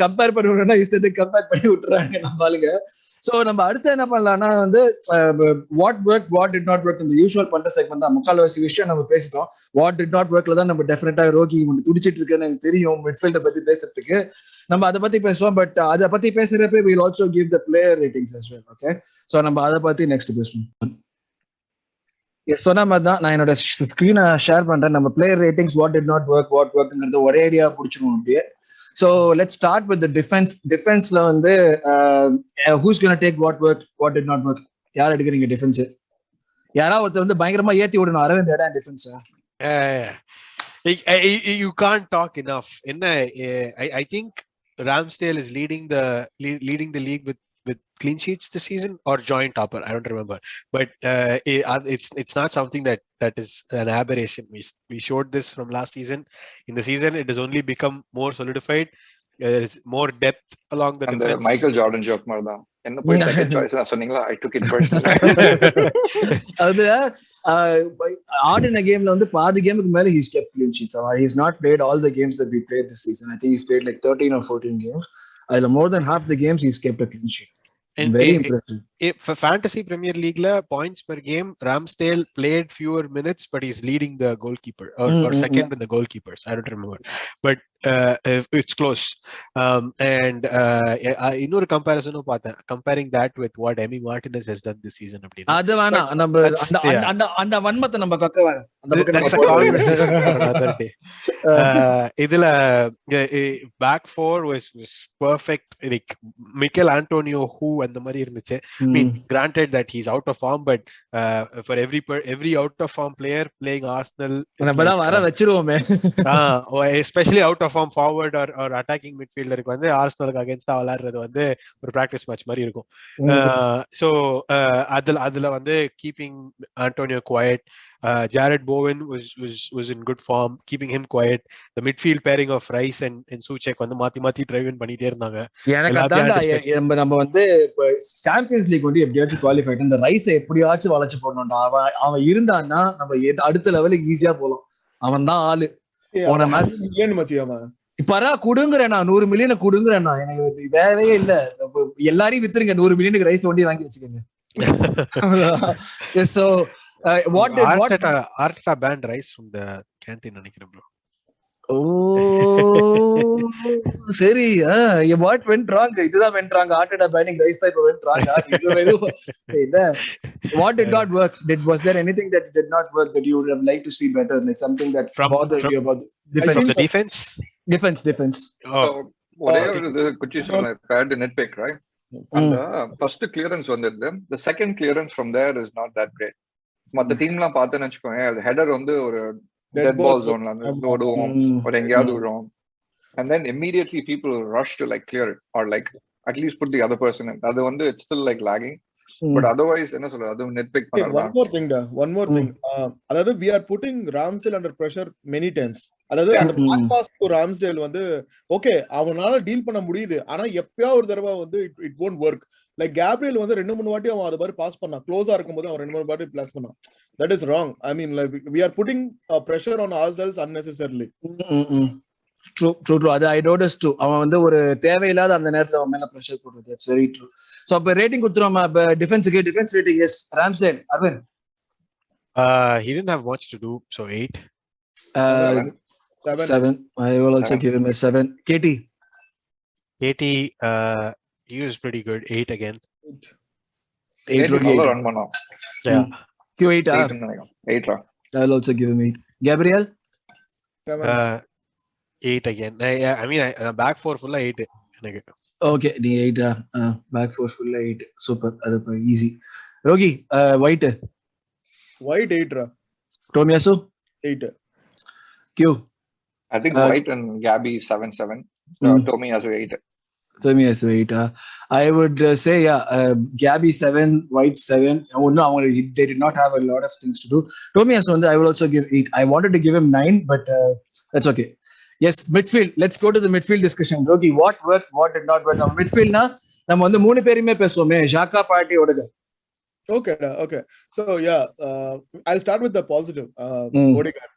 A: கம்பேர் பண்ணுவோம்னா இஷ்டத்துக்கு கம்பேர் பண்ணி விட்டுறாங்க நம்ம ஆளுங்க. சோ நம்ம அடுத்து என்ன பண்ணலாம்னா வந்து வாட் டிட் நாட் ஒர்க், இந்த யூசுவல் பண்ற செக்மெண்ட் தான். முக்கால்வாசி விஷயம் நம்ம பேசிட்டோம். வாட் டிட் நாட் ஒர்க்ல தான் நம்ம டெஃபினட்டா ரோகி துடிச்சிட்டு இருக்குன்னு எனக்கு தெரியும் மிட்ஃபீல்ட பத்தி பேசுறதுக்கு. நம்ம அதை பத்தி பேசுவோம், பட் அதை பத்தி பேசுறப்ப we'll also give the player ratings as well. Okay, so நம்ம அதை பத்தி நெக்ஸ்ட் பேசுவோம். சொன்ன மாதிரி தான் நான் என்னோட ஸ்கிரீனை ஷேர் பண்றேன். நம்ம player ratings what did not ஒர்க்ங்கிறது ஒரே ஐடியா பிடிச்சிருவோம் அப்படியே. So let's start with the defense. Defenseல வந்து who's going to take what did not work? யார் எடுக்கிறீங்க டிஃபென்ஸ்? யாரா ஒருத்தர் வந்து பயங்கரமா ஏத்தி விடணும் அரவிந்த் ஏடா defence.
C: You can't talk enough. I think Ramsdale is leading the league with clean sheets this season, or joint topper, I don't remember, but it's not something that is an aberration. We showed this from last season. In the season it has only become more solidified. There is more depth along the defense.
B: And Michael Jordan joke marda enna poi second choice la sonningla, I took it personally.
A: adu odd in a game la vandu paadi game ku mele he's kept clean sheets. He's not played all the games that we played this season. I think he's played like 13 or 14 games. More than half the games he's kept a clean sheet. And very impressive.
C: For Fantasy Premier League la points per game, Ramsdale played fewer minutes, but he's leading the goalkeeper or second in the goalkeepers. I don't remember, but it's close. And இன்னொரு கம்பேரிசனும் பார்த்தேன், comparing that with what Emi Martinez has done this season அப்படினா.
A: அது வேணா நம்ம அந்த வன்மத்தை நம்ம கக்க வேணாம்.
C: That's a conversation for another day. இதுல back four was perfect. Like Mikel Antonio who அந்த மாதிரி இருந்துச்சு. I mean, granted that he's out of form, but for every out of form player playing Arsenal
A: நம்மதான் வர வெச்சிருவோமே.
C: Especially out of form forward or attacking midfielder-க்கு வந்து ஆர்சனலுக்கு அகைன்ஸ்டா விளையாடுறது வந்து ஒரு practice match மாதிரி இருக்கும். So அதுல வந்து keeping Antonio quiet, Jared Bowen was in good form, keeping him quiet. The midfield pairing of Rice and Souček வந்து மாத்தி டிரைவ் இன் பண்ணிட்டே இருந்தாங்க.
A: எனக்கு அதான் நம்ம வந்து சாம்பியன்ஸ் லீக் வந்து எப்படியாச்சும் குவாலிஃபை ஆயிட்டு இந்த ரைஸை எப்படியாச்சும் வளைச்சு போடணும்டா. அவன் இருந்தான்னா நம்ம அடுத்த லெவலுக்கு ஈஸியா போலாம். அவன் தான் ஆளு. போன மேட்ச் இப்பரா குடுங்குறேண்ணா, 100 மில்லியனை குடுங்குறேண்ணா, எனக்கு வேறவே இல்ல. எல்லாரையும் வித்துருங்க, 100 மில்லியனுக்கு ரைஸ் வண்டி வாங்கி வச்சுக்கோங்க. So what did
C: Arteta banned rice from the canteen நினைக்கிறேன் bro.
A: சரி, what went wrong? இதுதான் went wrong. Arteta banning rice type went wrong. What did not work? Was there anything that did not work that you would have liked to see better, like something that bothered you about defense?
C: From the defense.
B: Oh, whatever the coach is on a bad nitpick, right? And the first clearance வந்தது, the second clearance from there is not that great. மத்த டீம்லாம் பார்த்தேன்னு வச்சுக்கோங்க, header வந்து ஒரு dead ball zone la ஓடுவோம், or எங்கயாவது விழுவோம், and then immediately people rush to like clear it or like at least put the other person in. அது வந்து it's still like lagging, but otherwise என்ன சொல்றது, அது nitpick பண்ணலாம்.
D: one more thing அதாவது we are putting Ramsdale under pressure many times. அதாவது அந்த pass to Ramsdale வந்து ஓகே அவனால டீல் பண்ண முடியுது, ஆனா எப்பயா ஒரு தடவை வந்து it won't work. Like Gabriel வந்து 2-3 வாட்டி அவன் அது மாதிரி பாஸ் பண்ணான், க்ளோஸா இருக்கும்போது அவன் 2-3 வாட்டி பாஸ் பண்ணான். That is wrong. I mean, like we are putting pressure on ourselves unnecessarily.
A: True. அது I noticed too. அவன் வந்து ஒரு தேவையில்லாத அந்த நேரத்துல அவன் மேல pressure போடுறது. That's very true. So அப்ப ரேட்டிங் கொடுத்துறோமா? அப்ப defence rating is Ramsdale. Aravind
C: he didn't have much to do, so 8.
A: 7. I will also give him a 7. KT
C: he was pretty good. 8 again.
A: 8
B: run பண்ணா.
C: Yeah.
A: Q8
B: 8
A: I will also give him 8. Gabriel
C: 8 again. I mean back four full 8 எனக்கு.
A: Okay, நீ 8 back four full 8. Super. அது easy. Rogi white
D: 8
A: Tomiyasu
D: 8.
A: Q
B: I think White and Gabby 7. Tomiyasu 8.
A: Tomiyasu 8. I would say Gabby 7, White 7. No, they did not have a lot of things to do. Tomiyasu I will also give 8. I wanted to give him 9, but that's okay. Yes, midfield. Let's go to the midfield discussion. Rogi, what worked, what did not work? Our midfield na நம்ம வந்து மூணு பேருமே பேசுவோமே, ஜாக்கா, party, ஓடகர்.
D: Okay. So I'll start with the positive. Odegaard.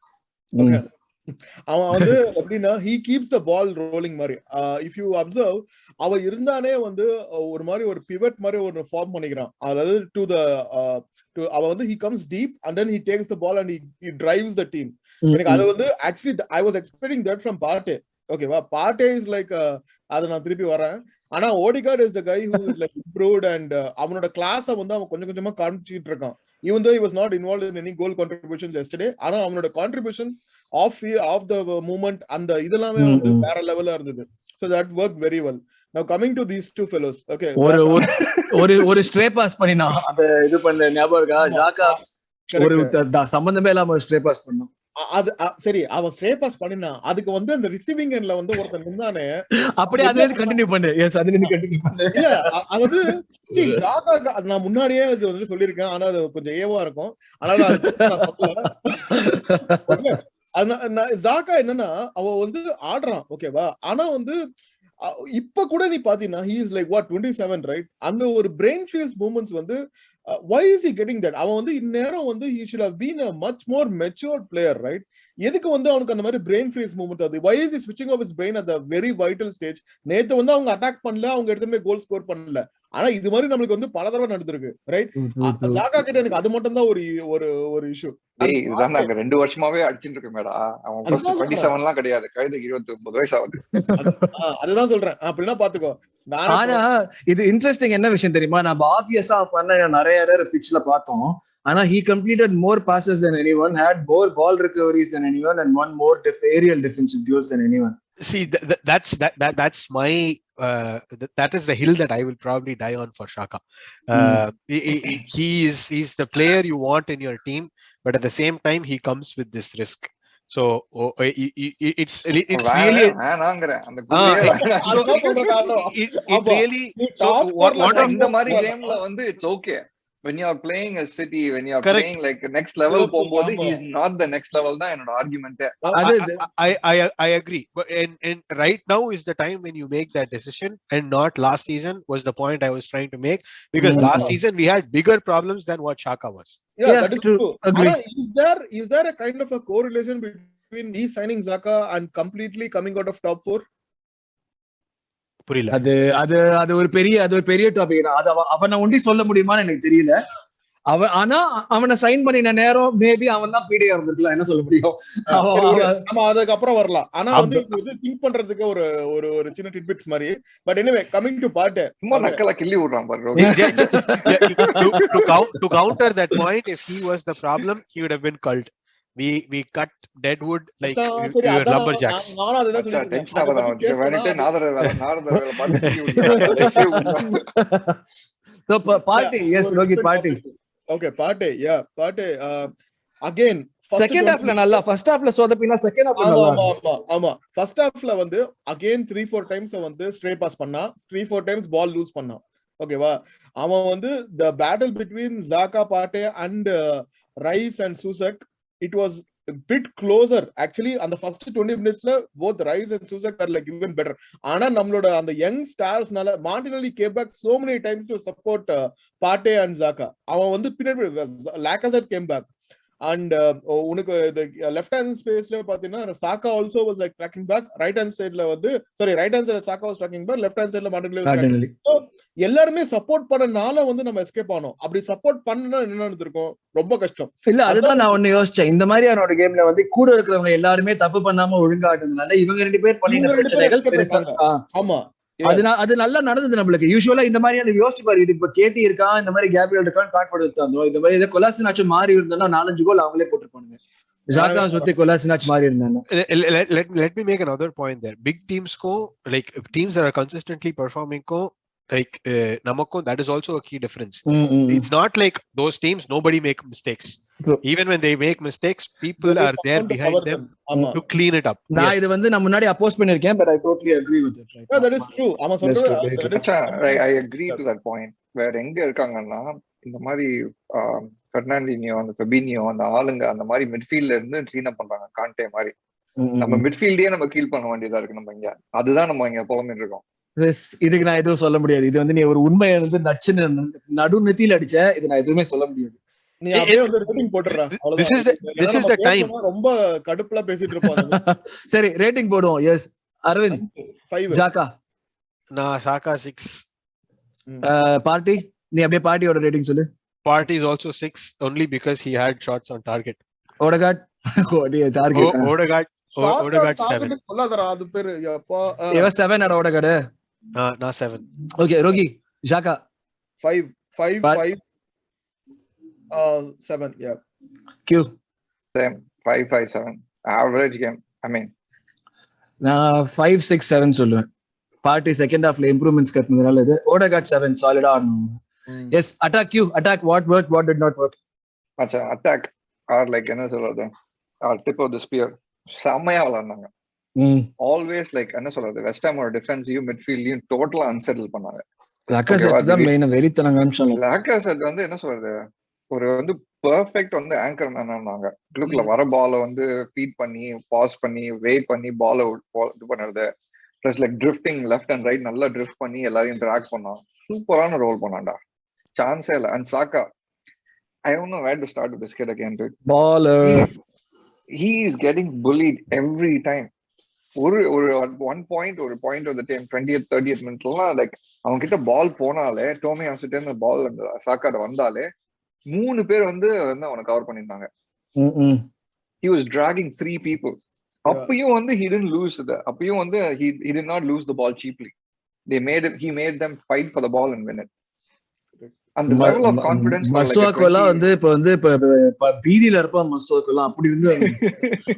D: Okay. அவன் வந்து எப்படின்னா he keeps the ball rolling மாதிரி. If you observe, அவன் இருந்தானே வந்து ஒரு மாதிரி ஒரு pivot மாதிரி ஒரு ஃபார்ம் பண்ணிக்கிறான். அதாவது அவன் வந்து he comes deep and then he takes the ball and he drives the team. எனக்கு அது வந்து actually I was expecting that from Partey. Okay, Partey is like அத நான் திருப்பி வரேன். ஆனா Odegaard is the guy who is like improved and அவனோட கிளாஸை வந்து அவன் கொஞ்சம் கொஞ்சமா காமிச்சிட்டு இருக்கான். Even though he was not involved in any goal contributions yesterday, ஆனா அவனோட contribution of the movement and இதெல்லாமே வந்து வேற லெவல்ல இருந்தது. So that worked very well. Now coming to these two fellows. Okay.
A: ஒரு ஸ்ட்ரே பாஸ் பண்ணினா அந்த இது பண்ண ஞாபகம் இருக்கா? ஜாக்கா ஒரு சம்பந்தமே இல்லாம ஸ்ட்ரே பாஸ் பண்ணான்.
D: அது சரி, அவன் ஸ்ட்ரே பாஸ் பண்ணினா அதுக்கு வந்து அந்த ரிசீவிங் எண்ட்ல வந்து ஒருத்தன் நின்னானே,
A: அப்படியே அதுல இருந்து கண்டினியூ பண்ணு. எஸ், அதுல இருந்து கண்டினியூ பண்ணு.
D: இல்ல அதாவது ஜாக்கா நான் முன்னாடியே வந்து சொல்லியிருக்கேன், ஆனா அது கொஞ்சம் ஏவா இருக்கும். அதனால ஜாக்கா என்னன்னா அவன் வந்து ஆடுறான், ஓகேவா? ஆனா வந்து இப்ப கூட நீ பாத்தீங்கன்னா he is like what 27, right? அந்த ஒரு brain freeze movements வந்து why is he getting that? அவன் வந்து இந்நேரம் வந்து he should have been a much more matured player, right? எதுக்கு வந்து அவனுக்கு அந்த மாதிரி brain freeze movement ஆகுது? Why is he switching off his brain at the very vital stage? நேத்து வந்து அவங்க அட்டாக் பண்ணல, அவங்க எடுத்துமே கோல் ஸ்கோர் பண்ணல, ஆனா இது மாதிரி நம்மளுக்கு வந்து பல தடவை நடந்திருக்கு, ரைட்? ஜாக்கா கிட்ட எனக்கு அது மட்டும் தான் ஒரு ஒரு ஒரு இஷ்யூ.
B: இதுதான் நாங்க 2 வருஷமாவே அடிச்சுட்டு இருக்கோம் மேடா. அவன் ஃபர்ஸ்ட் 27 எல்லாம் கிடையாது, கழுதைக்கு 29 வயசு ஆகுது.
D: அதுதான் சொல்றேன். அப்படின்னா பாத்துக்கோ.
A: ஆனா இது இன்ட்ரெஸ்டிங் என்ன விஷயம் தெரியுமா, நம்ம ஆப்வியஸா பண்ண நிறைய பிட்ச்ல பார்த்தோம். ஆனா he completed more passes than anyone, had more ball recoveries than anyone, and won more aerial defensive duels than anyone.
C: See, that's my that is the hill that I will probably die on for Shaka. He's the player you want in your team, but at the same time he comes with this risk. So it's really
B: அந்த
C: really so
B: what of the mari gameல வந்து it's okay when you are playing a city, when you are
C: Correct.
B: playing like next level போகும்போது he is not the next level தான் என்னோட argument.
C: I agree, but and right now is the time when you make that decision, and not last season was the point I was trying to make, because last season we had bigger problems than what Shaka was.
D: Yeah, that is true. Is there a kind of a correlation between me signing Xhaka and completely coming out of top 4?
C: புரியல.
A: அது ஒரு பெரிய topic. அது அவனை ஒண்டி சொல்ல முடியுமான்னு எனக்கு தெரியல. ஆனா அவனை சைன் பண்ணின நேரம் மேபி அவன் தான் பீடியா இருந்திருக்கலாம், என்ன சொல்ல முடியும்.
D: நம்ம அதுக்கப்புறம் வரலாம். ஆனா வந்து திங்க் பண்றதுக்கு ஒரு ஒரு சின்ன டிட்பிட்ஸ் மாதிரி. But anyway, coming to part,
B: சும்மா நக்கலா கிள்ளி விடுறான் பாரு.
C: To counter that point, if he was the problem, he would have been culled. We cut dead wood like we were lumberjacks.
B: Tension ஆவதா வந்துட்டு நாதர வேற பாட்டு கிள்ளி விடுறான்.
A: So party, yes, Rogi, party.
D: Okay, party, yeah, party. Again,
A: second halfல நல்லா, first halfல சொதப்பினா second halfல நல்லா.
D: ஆமா first halfல வந்து again 3-4 times வந்து stray pass பண்ணா, 3-4 times ball lose பண்ணா. ஓகேவா? அவன் வந்து the battle between Xhaka, Partey and Rice and Susak, it was a bit closer actually. On the first 20 minutes la both Rice and Susak are like even better. ஆனா நம்மளோட அந்த young stars naala Martinelli came back so many times to support Partey and Xhaka. அவன் வந்து பின்னாடி Lyca came back. And உனக்கு the left hand space la பாத்தீனா Saka also was like tracking back. Right hand side la வந்து right hand side Saka was tracking back, left hand side la Martinelli. So எல்லாருமே support பண்ணனால வந்து நம்ம escape ஆனோம். அப்படி support பண்ணனா என்ன நடந்திருக்கும்? ரொம்ப கஷ்டம்.
A: இல்ல, அதுதான் நான் ஒன்னு யோசிச்சேன். இந்த மாதிரியான கேம்ல வந்து கூட இருக்கிறவங்க எல்லாருமே தப்பு பண்ணாம ஒழுங்கா ஆடுறதுனால இவங்க 2 பேர் பண்ணின பிரச்சனைகள் பெருசா.
D: ஆமா,
A: அது நல்லா நடந்தது நம்மளுக்கு. யூசுவலா இந்த மாதிரியான யோசிச்சு பாரு, இது இப்ப கேட்டி இருக்கா, இந்த மாதிரி கேப்ரியல் இருக்கான்னு கான்ஃபிடன்ஸ் தந்தோம். இந்த மாதிரி ஏதோ கொலாசினாச்சும் மாறி இருந்தா 4-5 கோல் அவங்களே போட்டுருப்பாங்க. Xhaka சுத்தி கொலாசினாச் மாறி இருந்தாங்க.
C: Let me make another point there. Big teams ko, like teams that are consistently performing ko, like namakko, that is also a key difference. It's not like those teams nobody make mistakes. Even when they make mistakes, people are there behind them to clean it up.
A: நான் இது வந்து நான் முன்னாடி அப்போஸ் பண்ணிருக்கேன், but I totally agree with it. Right?
D: Yeah, that is true. ஆமா சொல்றேன்.
B: I agree to that point. வேற எங்க இருக்காங்கன்னா இந்த மாதிரி ஃபெர்னாண்டினியோ, அந்த ஃபெபினியோ, அந்த ஆளுங்க அந்த மாதிரி மிட்ஃபீல்ட்ல இருந்து க்ளீன் அப் பண்றாங்க. காண்டே மாதிரி நம்ம மிட்ஃபீல்டே நம்ம கீல் பண்ண வேண்டியதா இருக்கு. நம்ம இங்க அதுதான் நம்ம இங்க புலம்பிட்டு இருக்கோம்.
A: இதுக்கு நான் எதுவும் சொல்ல முடியாது. இது வந்து நீ ஒரு உண்மையை வந்து நடு நெத்தியில அடிச்ச, இது நான் எதுவுமே சொல்ல முடியாது.
D: நீ அப்படியே வந்து rating போட்டுறா.
C: This is the time.
D: ரொம்ப கடுப்புல பேசிட்டு இருப்போம்.
A: சரி, ரேட்டிங் போடுவோம். எஸ் அரவிந்த்
D: 5.
A: Xhaka
C: நான் Xhaka 6.
A: பார்ட்டி, நீ அப்படியே பார்ட்டியோட ரேட்டிங் சொல்லு.
C: Partey is also 6 only because he had shots on target.
A: Odegaard target.
C: Odegaard 7.
D: சொல்லாதடா, அது பேரு அப்பா.
A: ஏவ 7 அட Odegaard.
C: நான் 7.
A: Okay, Rogi, Xhaka
D: 5 7. Yeah.
A: Q
B: same 5-5-7 average game. I mean
A: நான் 5-6-7 சொல்லுவேன். பார்ட்டி செகண்ட் ஹாஃப்ல இம்ப்ரூவ்மெண்ட்ஸ் கட்டனதுனால இது. Odegaard 7 சாலிடா ஆடணும். Yes, attack Q, attack what worked, what did not work.
B: அச்சா, attack or like என்ன சொல்றது, tip of the spear செமையா விளையாடுனாங்க. Always like என்ன சொல்றது, வெஸ்ட் ஹாமோட டிஃபென்சிவ் மிட்ஃபீல்டையும் டோட்டலா அன்செட்டில் பண்ணாங்க.
A: லாக்காசெட் தான் மெயினா வெறித்தனங்க அம்சம்.
B: லாக்காசெட் வந்து என்ன சொல்றது, ஒரு வந்து பெர்ஃபெக்ட் வந்து ஆங்கர் மேனாங்க. க்ளூக்ல வர பாலை வந்து ஃபீட் பண்ணி, பாஸ் பண்ணி, வெயிட் பண்ணி பாலை இது பண்ணுறது, plus like drifting left and right நல்லா ட்ரிஃப்ட் பண்ணி எல்லாரையும் ட்ராக் பண்ணான். சூப்பரான ரோல் பண்ணான்டா, சான்ஸே இல்லை. And Saka, I don't know where to start with this kid again, dude.
A: Baller.
B: He is getting bullied every time. ஒரு ஒன் பாயிண்ட் வந்து 20th 30th மினிட்லாம் like அவங்க கிட்ட பால் போனாலே டோமி ஆசிட்டு பால் அந்த சாக்காட வந்தாலே 3 பேர் வந்து அவனை கவர் பண்ணியிருந்தாங்க. He was dragging 3 people. அப்பயும் வந்து he didn't lose that. அப்பயும் வந்து he did not lose the ball cheaply. He made them fight for the ball and win it. அந்த level of confidence
A: மஸ்வாக்கோலா வந்து இப்ப பீதியில இருப்பா மஸ்வாக்கோலா அப்படி இருந்து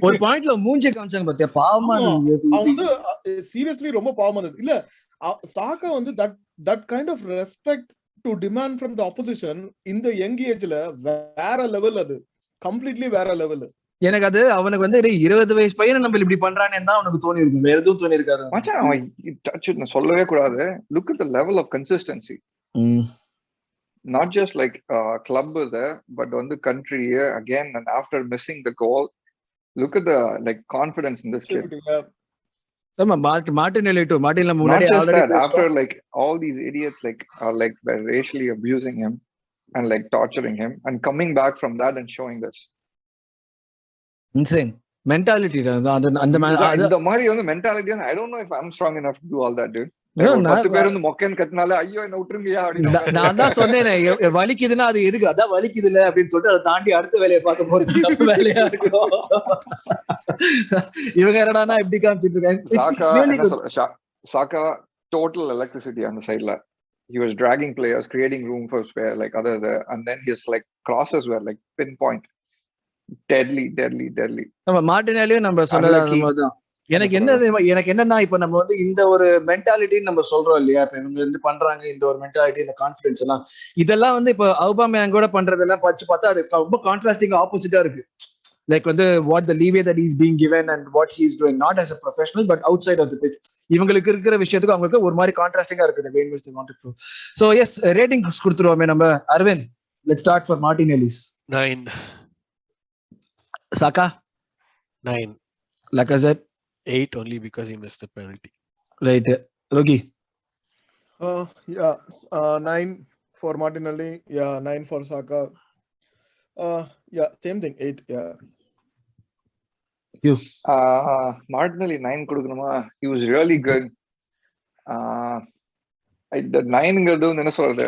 A: ஒரு பாயிண்ட்ல மூஞ்சி காமிச்சாங்க பாத்தியா, பாவமா
D: வந்து சீரியஸ்லி ரொம்ப பாவமா இருந்தது. இல்ல சாக்கா வந்து that kind of respect to demand from the opposition in the young age-ல வேற லெவல், அது கம்ப்ளீட்லி வேற லெவல்.
A: எனக்கு அது அவனுக்கு வந்து 20 வயசு பையனை நம்ம இப்படி பண்றானே தான் அவனுக்கு தோணி இருக்கும், வேற எதுவும் தோணி இருக்காது.
B: அவன் சொல்லவே கூடாது. Look at the level of consistency. Not just like club there, but on the country again, and after missing the goal, look at the like confidence in this kid.
A: Martinelli too. Martinelli முன்னாடி
B: already after like all these idiots like are like racially abusing him and like torturing him, and coming back from that and showing this
A: insane mentality. அந்த
B: மாதிரி வந்து mentality, I don't know if I'm strong enough to do all that, dude. 10 பேர் வந்து மொக்கேன்னு கத்துனால ஐயோ என்ன விட்டுருங்கயா அப்படின்னு
A: நான் தான் சொன்னேன், வலிக்குதுன்னா அது எதுக்கு, அதான் வலிக்குது இல்ல அப்படின்னு சொல்லிட்டு அதை தாண்டி அடுத்த வேலையை பார்க்க போறது வேலையா இருக்கும். இவங்க என்னடானா இப்படி காமிச்சிட்டு இருக்காங்க.
B: சாக்கா total electricity on the side. He was dragging players, creating room for spare like other there, and then his like crosses were like pinpoint, deadly.
A: நம்ம மார்டினெல்லியும் நம்ம சொன்னதான். எனக்கு என்னன்னா இப்ப நம்ம வந்து இந்த ஒரு மென்டாலிட்டின்னு நம்ம சொல்றோம் இல்லையா, இப்ப இவங்க வந்து பண்றாங்க இந்த ஒரு மென்டாலிட்டி, இந்த கான்ஃபிடன்ஸ் எல்லாம், இதெல்லாம் வந்து இப்ப அவுபாமேங்கோட பண்றதெல்லாம் படிச்சு பார்த்தா அது ரொம்ப கான்ட்ராஸ்டிங் ஆப்போசிட்டா இருக்கு. Like வந்து what the leeway that he's being given and what he is doing, not as a professional but outside of the pitch. இவங்களுக்கு இருக்கிற விஷயத்துக்கு அவங்களுக்கு ஒரு மாதிரி கான்ட்ராஸ்டிங்கா இருக்குது the way in which they want to prove. So yes, ratings கொடுத்துருவோமே நம்ம. Aravind, let's start for Martinelli's.
C: 9.
A: Saka
C: 9.
A: Lacazette
C: 8 only because he missed the penalty.
A: Right. Logi
D: 9 for Martinelli. 9 for Saka. Same thing, 8.
A: You
B: Martinelli 9 கொடுக்கணுமா? He was really good. The 9ங்கிறது வந்து என்ன சொல்றது,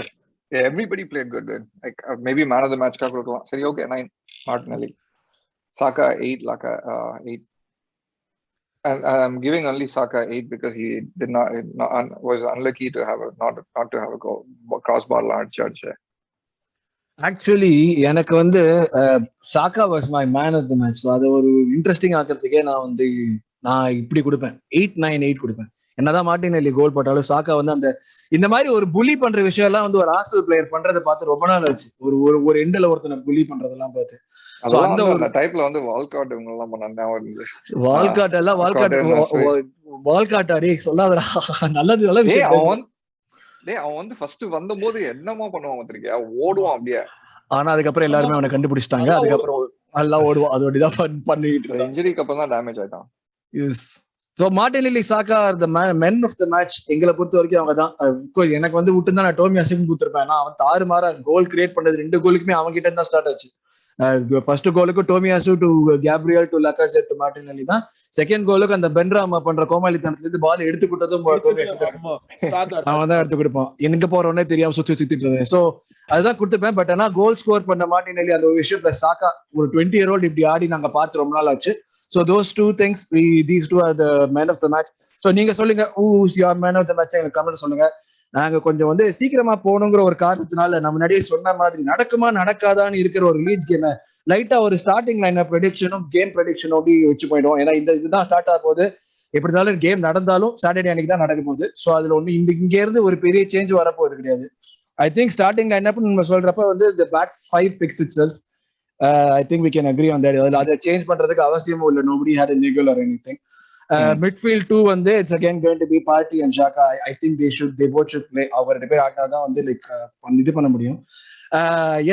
B: everybody played good, like maybe man of the match கொடுக்கலாம். சரி, okay, 9 Martinelli. Saka 8, Laka 8. And I'm giving only Saka 8 because he did not was unlucky to have not to have a goal, crossbar large judge.
A: Actually எனக்கு வந்து Saka was my man of the match. அது ஒரு interesting ஆக்கிறதுக்கே நான் இப்படி கொடுப்பேன், 8 கொடுப்பேன். என்னதான் Martinelli கோல் போட்டாலும் சாக்கா வந்து அந்த இந்த மாதிரி ஒரு புலி பண்ற விஷயம் எல்லாம் வந்து ஒரு ஆர்சனல் பிளேயர் பண்றதை பார்த்து ரொம்ப நாள் ஆச்சு. ஒரு எண்ட்ல ஒருத்தனை புலி பண்றதெல்லாம் பார்த்து
B: அந்த ஒரு டைப்ல வந்து வால்காட் இவங்க எல்லாம் பண்ணாங்க.
A: வால்காட் அடி சொல்லாதடா, நல்ல விஷயம்.
B: அவன் வந்து ஃபர்ஸ்ட் வந்தபோது என்னமா பண்ணுவான் பாத்திருக்கியா, ஓடுவான் அப்படியே.
A: ஆனா அதுக்கப்புறம் எல்லாருமே அவனை கண்டுபிடிச்சிட்டாங்க. அதுக்கப்புறம் நல்லா ஓடுவான். அது அப்படிதான் பண்ணிட்டு
B: இன்ஜுரிக்கு அப்புறம் தான் டேமேஜ் ஆயிட்டான்.
A: So Martinelli, Saka are the men of the match. எங்களை பொறுத்த வரைக்கும் அவங்க தான். எனக்கு வந்து விட்டு தான் நான் டோமி அசிம் கொடுத்துருப்பேன். அவன் தாறுமாறா கோல் கிரியேட் பண்ணது 2 கோலுக்குமே அவங்க கிட்ட தான் ஸ்டார்ட் ஆச்சு. ஃபர்ஸ்ட் கோலுக்கு Tomiyasu to Gabriel to Lacazette to Martinelli தான். செகண்ட் கோலுக்கு அந்த பென்ராமா பண்ற கோமாளித்தனத்துல இருந்து பால் எடுத்து கொடுத்ததும் அவன் தான் எடுத்து கொடுப்பான். எங்க போறோன்னே தெரியாம சுத்திட்டு இருந்தேன். சோ அதுதான் கொடுத்துப்பேன். பட் ஆனா கோல் ஸ்கோர் பண்ண மார்டினெல்லி அந்த ஒரு விஷயம் பிளஸ் சாக்கா ஒரு 20 year old இப்படி ஆடி நாங்க பார்த்து ரொம்ப நாள் ஆச்சு. So those two things, these two are the men of the match. So நீங்க சொல்லுங்க, who's your man of the match? எனக்கு கமெண்ட் சொல்லுங்க. நாங்க கொஞ்சம் வந்து சீக்கிரமா போகணுங்கிற ஒரு காரணத்தினால நம்ம முன்னாடியே சொன்ன மாதிரி நடக்குமா நடக்காதான்னு இருக்கிற ஒரு லீட்ஸ் கேம் லைட்டா ஒரு ஸ்டார்டிங் லைன் ப்ரெடிக்ஷனும் கேம் ப்ரெடிக்ஷனோட வச்சு போயிடுவோம். ஏன்னா இதுதான் ஸ்டார்ட் ஆக போகுது. எப்படி இருந்தாலும் கேம் நடந்தாலும் சாட்டர்டே அன்னைக்கு தான் நடக்க போகுது. ஸோ அதுல ஒண்ணு இங்க இருந்து ஒரு பெரிய சேஞ்ச் வரப்போகுது கிடையாது. I think starting line up நம்ம சொல்றப்ப வந்து the back 5 picks itself. I think we can agree on that. அதை சேஞ்ச் பண்றதுக்கு அவசியமும் இல்லை. Nobody had a niggle or anything. Midfield 2 வந்து it's again going to be Partey and Xhaka. I think they both should play. அவர் ரெண்டு பேர் ஆடினா தான் வந்து லைக் இது பண்ண முடியும்.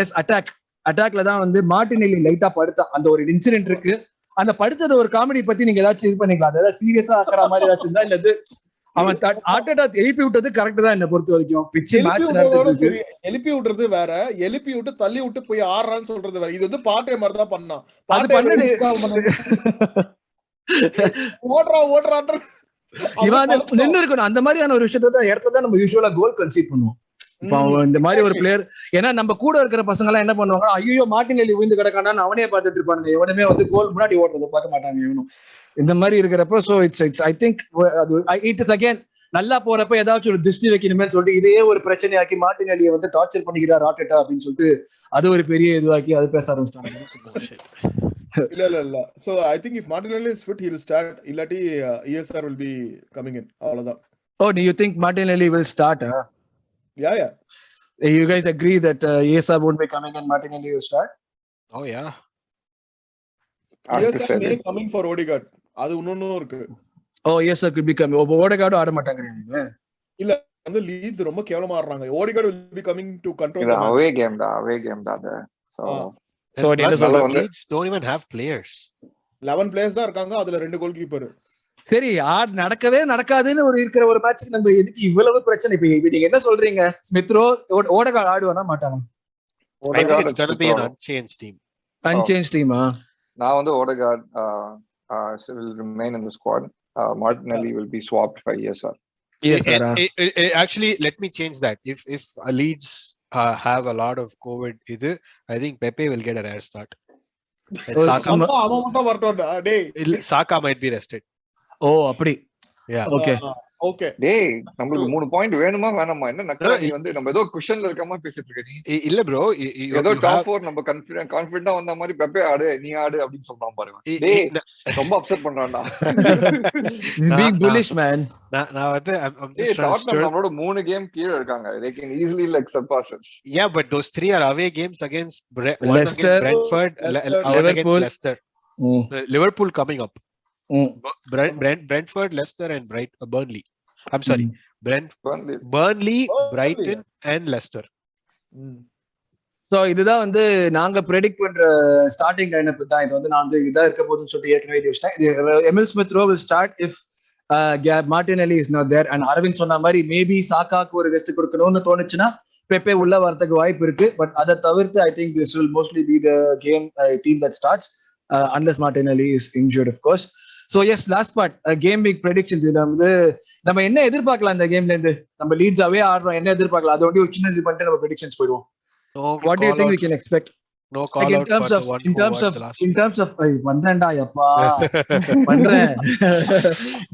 A: எஸ், அட்டாக்ல தான் வந்து மார்டினெல்லி லைட்டா படுத்தான். அந்த ஒரு இன்சிடென்ட் இருக்கு. அந்த படுத்தது ஒரு காமெடி பத்தி நீங்க ஏதாச்சும் இது பண்ணிக்கலாம். அதாவது சீரியஸா ஆக்குற மாதிரி ஏதாச்சும் இருந்தா இல்ல இது அவன் ஆட்டா எழுப்பி விட்டது கரெக்ட் தான் என்ன பொறுத்த வரைக்கும். பிச்சு மேட்ச்
D: எழுப்பி விட்டுறது வேற, எழுப்பி விட்டு தள்ளி விட்டு போய் ஆடுறான்னு சொல்றது வேற. இது வந்து பாட்டே மாதிரி தான் பண்ணான்.
A: அது பண்ணது
D: ஓடுறான்ற
A: இவன் வந்து நின்று இருக்கணும். அந்த மாதிரியான ஒரு விஷயத்த இடத்துல தான் நம்ம யூஸ்வலா கோல் கன்சீட் பண்ணுவோம். இப்போ இந்த மாதிரி ஒரு பிளேயர், ஏன்னா நம்ம கூட இருக்கிற பசங்க எல்லாம் என்ன பண்ணுவாங்க, ஐயோ மார்டினெல்லி விழுந்து கிடக்கானு அவனே பார்த்துட்டு இருப்பாங்க. எவனுமே வந்து கோல் முன்னாடி ஓடுறதை பார்க்க மாட்டாங்க இவனும். இந்த மாதிரி இருக்கிறப்ப so it's I think it is again நல்லா போறப்ப ஏதாச்சும் ஒரு திருஷ்டி வைக்கணுமே சொல்லிட்டு இதையே ஒரு பிரச்சனையாக்கி மார்டினெல்லியை வந்து டார்ச்சர் பண்ணிக்கிறார் ஆர்டெட்டா அப்படின்னு சொல்லிட்டு அது ஒரு பெரிய இதுவாக்கி அது பேச ஆரம்பிச்சிட்டாங்க.
D: இல்ல so I think if Martinelli is fit he will start, illati ESR will be coming in, avladha.
A: Oh, do you think Martinelli will start?
D: Yeah.
A: You guys agree that ESR won't be coming and Martinelli will start?
C: Oh yeah.
D: ESR may coming for Odegaard. அது இன்னொன்னு இருக்கு.
A: Oh, ESR could be coming. Odegaard ஆட மாட்டாங்க நீங்க.
D: இல்ல வந்து leads ரொம்ப கேவலமா ஆடுறாங்க. Odegaard will be coming to control
B: the away game da. So
C: Leeds don't even have players.
D: 11 players தான் இருக்காங்க, அதுல 2 கோல் கீப்பர்.
A: சரி, நடக்கவே நடக்காதுன்னு ஒரு இருக்கிற ஒரு மேட்ச்க்கு நம்ம எதுக்கு இவ்வளவு பிரச்சனை? இப்ப நீங்க என்ன சொல்றீங்க? ஸ்மித்ரோ ஓடகார்ட் ஆடுவானா மாட்டானா?
C: I think it's going to be an unchanged team.
A: Unchanged team
B: நான் வந்து Odegaard will remain in the squad. Martinelli will be swapped for ESR.
A: Yes sir.
C: Actually let me change that. If Leeds have a lot of COVID I think Pepe will get a rare start. Saka might be rested.
A: Oh அப்படி.
C: Yeah.
D: Okay.
B: டேய் நமக்கு 3 point வேணுமா வேணாமா? என்ன நக்கலா நீ வந்து நம்ம ஏதோ குஷன்ல இருக்கமா பேசிட்டு இருக்க நீ?
C: இல்ல bro,
B: ஏதோ டாப் 4 நம்ம கான்ஃபிடென்ட்டா வந்த மாதிரி பெப்பே ஆடு நீ ஆடு அப்படினு சொல்றான் பாருங்க. டேய் ரொம்ப அப்செட் பண்றான்டா.
A: Being bullish man.
C: நான் வந்து I'm just trying to stir.
B: நம்மளோட 3 கேம் கீழ இருக்காங்க. They can easily like surpass us.
C: Yeah, but those 3 are away games against
A: Leicester,
C: Brentford,
A: Liverpool,
C: Leicester. Liverpool coming up. Brentford, Leicester and Burnley. I'm sorry. Burnley, Brighton and Leicester.
A: So இதுதான் வந்து நாங்க predict பண்ற starting lineup தான். இது வந்து நான் வந்து இதா இருக்க போதுன்னு சொல்லிட்டு ஏற்கனவே யோசிச்சேன். Emile Smith Rowe will start if Martinelli is not there. And Aravind சொன்ன மாதிரி மேபி சாக்காக்கு ஒரு ரெஸ்ட் கொடுக்கணும்னு தோணுச்சுன்னா பெப்பே உள்ள வரதுக்கு வாய்ப்பு இருக்கு. பட் அதை தவிர்த்து I think this will mostly be the game team that starts unless Martinelli is injured of course. So yes, last part game week predictions. இதுல வந்து நம்ம என்ன எதிர்பார்க்கலாம் இந்த கேம்ல இருந்து? நம்ம லீட்ஸ் அவே ஆடுறோம், என்ன எதிர்பார்க்கலாம்? அது வந்து ஒரு சின்ன இது பண்ணிட்டு நம்ம predictions போயிடுவோம். What do you think we can expect?
C: No call like out for the one
A: in terms of பண்றேன்டா யப்பா பண்றேன்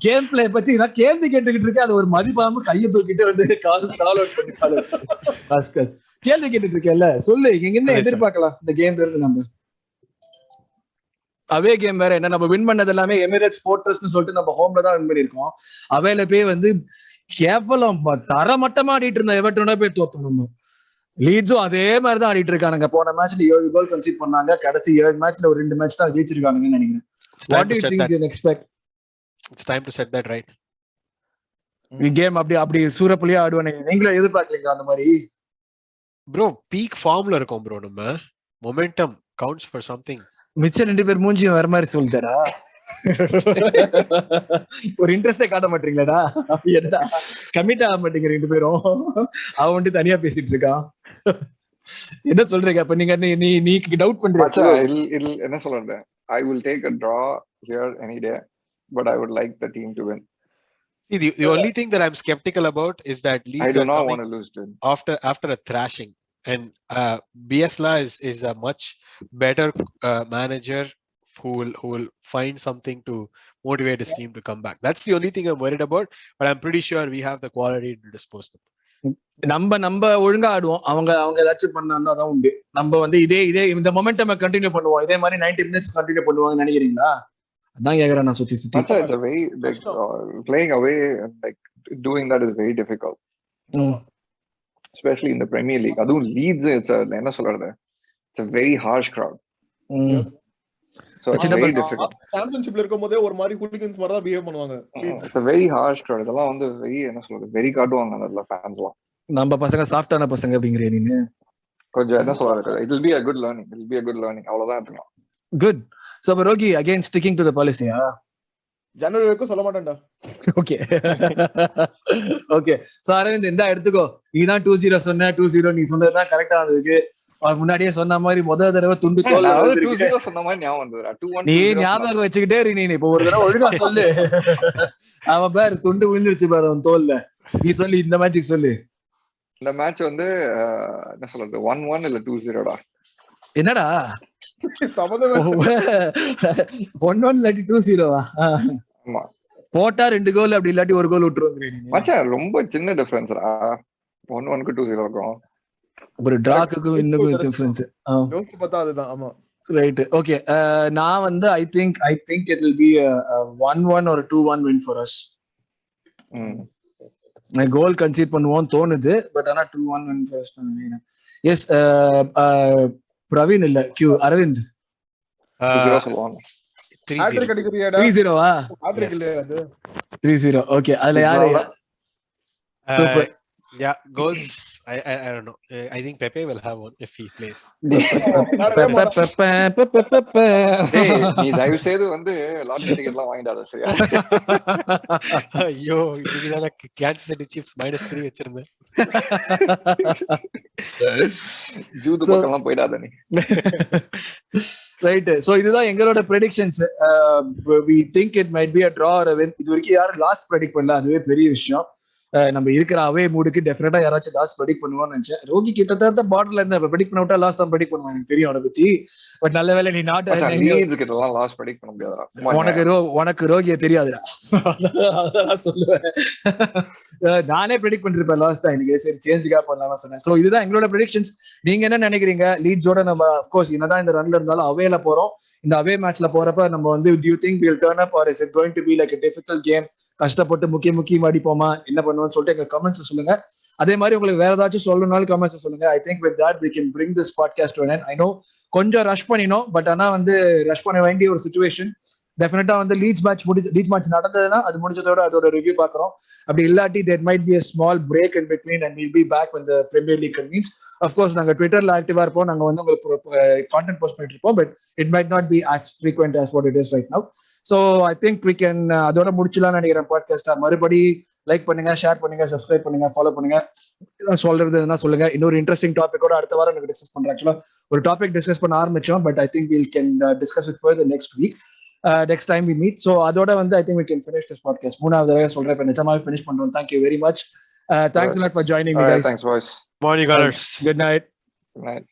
A: கேம் பிளே பத்தி நான் கேள்வி கேட்டுக்கிட்டு இருக்கேன். அது ஒரு மதிப்பாம கையை தூக்கிட்டு வந்து கால் அவுட் பண்ணிட்டாரு பாஸ்கர். கேள்வி கேட்டுட்டு இருக்கேன்ல, சொல்லு என்ன எதிர்பார்க்கலாம் இந்த கேம்ல இருந்து? நம்ம அவே கேம் வேற என்ன, நம்ம வின் பண்ணது எல்லாமே எமிரேட்ஸ் ஃபோர்ட்ரஸ்னு சொல்லிட்டு நம்ம ஹோம்ல தான் வின் பண்ணிருக்கோம். அவையில போய் வந்து கேவலம் தரமட்டமா ஆடிட்டு இருந்த எவர்டனோட போய் தோத்தோம். நம்ம லீட்ஸும் அதே மாதிரி தான் ஆடிட்டு இருக்கானுங்க. போன மேட்ச்ல 7 கோல் கன்சீட் பண்ணாங்க. கடைசி 7 மேட்ச்ல ஒரு 2 மேட்ச் தான் ஜெயிச்சிருக்கானுங்கன்னு நினைக்கிறேன். What do you think you can expect?
C: It's time to set that right.
A: Game அப்படி சூரப்புலியா ஆடுவானுங்க. நீங்களும் எதிர்பார்க்கலீங்களா அந்த மாதிரி?
C: ப்ரோ பீக் ஃபார்ம்ல இருக்கோம் ப்ரோ. நம்ம மொமெண்டம் counts for something.
A: மிச்சம் 2 பேர் மூஞ்சியும் வர மாதிரி சொல்லிட்டாரா? ஒரு இன்ட்ரெஸ்டே காட்ட மாட்டீங்களாடா? என்னடா கமிட் ஆக மாட்டீங்க 2 பேரும்? அவன் வந்து தனியா பேசிட்டு இருக்கான். என்ன சொல்றீங்க? அப்ப நீங்க நீ டவுட் பண்றீங்க?
B: என்ன சொல்றேன், I will take a draw here any day, but I would like the team to win.
C: See, the only thing that I'm skeptical about is that Leeds
B: I do not want to lose, dude.
C: After a thrashing. And Bielsa is a much better manager who will find something to motivate his team to come back. That's the only thing I'm worried about, but I'm pretty sure we have the quality to dispose them.
A: நம்ம ஒழுங்கா ஆடுவோம். அவங்க ஏதாச்சும் பண்ணான்னா தான் உண்டு. நம்ம வந்து இதே இந்த மொமெண்டம் கண்டினியூ பண்ணுவோம். இதே மாதிரி 90 minutes கண்டினியூ பண்ணுவாங்கன்னு நினைக்கிறீங்களா? அதான் கேக்குறேன் நான் சுத்தி.
B: It's a very like playing away and like doing that is very difficult. Especially in the Premier League. Adhu Leeds என்ன சொல்றது, it's a very harsh crowd. So it's very difficult.
D: சாம்பியன்ஷிப்ல இருக்கும்போதே ஒரு மாதிரி ஹூலிகன்ஸ் மாதிரி தான் பிஹேவ் பண்ணுவாங்க.
B: It's a very harsh crowd. இதெல்லாம் வந்து very என்ன சொல்றது, very காட்டுவாங்க அந்த ஃபேன்ஸ்லாம்.
A: நம்ம பசங்க சாஃப்ட்டான பசங்க அப்படிங்கறீங்க நீங்க.
B: கொஞ்சம் என்ன சொல்றது, it will be a good learning. அவ்வளவுதான் இருக்கணும்.
A: Good. So Rogi again sticking to the policy.
D: ஜனவரி வரைக்கும் சொல்ல மாட்டேன்டா.
A: ஓகே சோ அரவிந்த் இந்த எடுத்துக்கோ. நீதான் 2-0 சொன்ன, 2-0 நீ சொன்னதுதான் கரெக்டா இருக்கு. முன்னாடியே சொன்ன மாதிரி முதல் தடவை துண்டு தோல்ல
B: நான் வந்து
A: விழுந்திருக்கு.
B: 2-0 சொன்ன மாதிரி ஞாபகம் வந்ததுடா. 2-1
A: நீ
B: 2-0
A: ஞாபகம் வச்சுக்கிட்டே இரு. நீ இப்ப ஒரு தடவை ஒழுங்கா சொல்லு. அவன் பேரு துண்டு விழுந்துருச்சு பாரு அவன் தோல்ல. நீ சொல்லி இந்த மேட்சுக்கு சொல்லு.
B: இந்த மேட்ச் வந்து என்ன சொல்றது 1-1 இல்ல 2-0டா.
A: என்னடா
D: சம்மந்தமே
A: 1-1 இல்லாட்டி 2-0வா?
B: ஆமா
A: போட்டா 2 கோல், அப்படி இல்லாட்டி 1 கோல் விட்டுருவாங்க.
B: மச்சான் ரொம்ப சின்ன டிஃபரன்ஸ்டா. 1-1க்கு 2-0 இருக்கும்.
A: ஒரு டிராக்கு இன்னும் டிஃபரன்ஸ்.
D: யோசிச்சு பார்த்தா அதுதான். ஆமா
A: ரைட். ஓகே, நான் வந்து I think it will be 1-1 or 2-1 win for us. Goal concede பண்ணுவோம் தோணுது, பட் ஆனா 2-1 win for us நான் நினைக்கிறேன். எஸ், பிரவீன் இல்ல கியூ அரவிந்த்
B: 2-0 சொல்லுவாங்க.
A: 3-0வா? 3-0. ஓகே, அதுல யாரு? Super.
C: Yeah, goals. I don't know. I think Pepe will have one if he plays.
B: டேய் நீ தயவு செய்து வந்து லாட்டரி டிக்கெட்லாம் வாங்கிடாத சரியா?
C: ஐயோ இதுதான கேன்சர் சிட்டி சிப்ஸ் -3 வச்சிருந்தேன்.
B: ஜூது பக்கம்லாம் போயிடாத நீ.
A: ரைட். சோ இதுதான் எங்களோட predictions. we think it might be a draw or a win. இது வரைக்கும் யாரும் லாஸ்ட் ப்ரெடிக்ட் பண்ணல, அதுவே பெரிய விஷயம். நம்ம இருக்கிற அவே மூடுக்கு டெஃபினட்டா யாராச்சும் லாஸ்ட் ப்ரெடிக்ட் பண்ணுவான்னு நினைச்சேன். ரோகி கிட்டத்தட்ட பாட்டில் இருந்தா ப்ரெடிக்ட் பண்ண விட்டா லாஸ்ட் தான் ப்ரெடிக்ட் பண்ணுவான், எனக்கு தெரியும் அவனை பத்தி. பட் நல்ல வேளை நீ
B: லீட்ஸ் கிட்டலாம் லாஸ்ட் ப்ரெடிக்ட் பண்ண முடியாதுடா.
A: உனக்கு ரோகிய தெரியாதுடா. அதான் சொல்லுவேன். நானே ப்ரெடிக்ட் பண்ணிருப்பேன் லாஸ்ட் தான், எனக்கு சரி சேஞ்சுக்கா பண்ணலாம்னு சொன்னேன். சோ இதுதான் எங்களோட ப்ரெடிக்ஷன்ஸ். நீங்க என்ன நினைக்கிறீங்க? லீட்ஸோட நம்ம அஃப்கோர்ஸ் என்னதான் இந்த ரன்ல இருந்தாலும் அவேல போறோம். இந்த அவே மேட்ச்ல போறப்ப நம்ம வந்து do you think we'll turn up or is it going to be like a difficult game? கஷ்டப்பட்டு முக்கியம் அடிப்போமா, என்ன பண்ணுவோம்னு சொல்லிட்டு எங்க கமெண்ட்ஸ் சொல்லுங்க. அதே மாதிரி உங்களுக்கு வேற ஏதாச்சும் சொல்லணும்னாலும் கமெண்ட்ஸ் சொல்லுங்க. I think with that we can bring this podcast to an end. I know கொஞ்சம் ரஷ் பண்ணினோம், பட் ஆனா வந்து ரஷ் பண்ண வேண்டிய ஒரு சிச்சுவேஷன். டெஃபினட்டா வந்து லீட்ஸ் மேட்ச் நடந்ததுன்னா அது முடிஞ்சதோட அதோட ரிவ்யூ பாக்குறோம். அப்படி இல்லாட்டி there might be a small break in between and we'll be back when the Premier League convenes. Of course நாங்க ட்விட்டர்ல ஆக்டிவா இருப்போம், நாங்க வந்து உங்களுக்கு கான்டென்ட் போஸ்ட் பண்ணிட்டு இருப்போம், but it might not be as frequent as what it is right now. So I think we can அதோட முடிச்சலாம்னு நினைக்கிறேன் பாட்காஸ்ட். மறுபடி லைக் பண்ணுங்க, ஷேர் பண்ணுங்க, சப்ஸ்கிரைப் பண்ணுங்க, ஃபாலோ பண்ணுங்க. சொல்றது என்ன சொல்லுங்க. இன்னொரு இன்ட்ரெஸ்டிங் டாபிக்கோட அடுத்த வாரம் எனக்கு டிஸ்கஸ் பண்றேன். ஆக்சுவலா ஒரு டாபிக் டிஸ்கஸ் பண்ண ஆரம்பிச்சோம், but I think we can discuss it further next week. Next time we meet. So அதோட வந்து I think we can finish this podcast. மூணாவது தடவை சொல்றேன், இப்ப நிஜமாவே finish பண்றோம். Thank you very much. Thanks a lot for joining me guys.
B: Thanks boys.
C: Morning colors.
A: Good night.
B: Good night.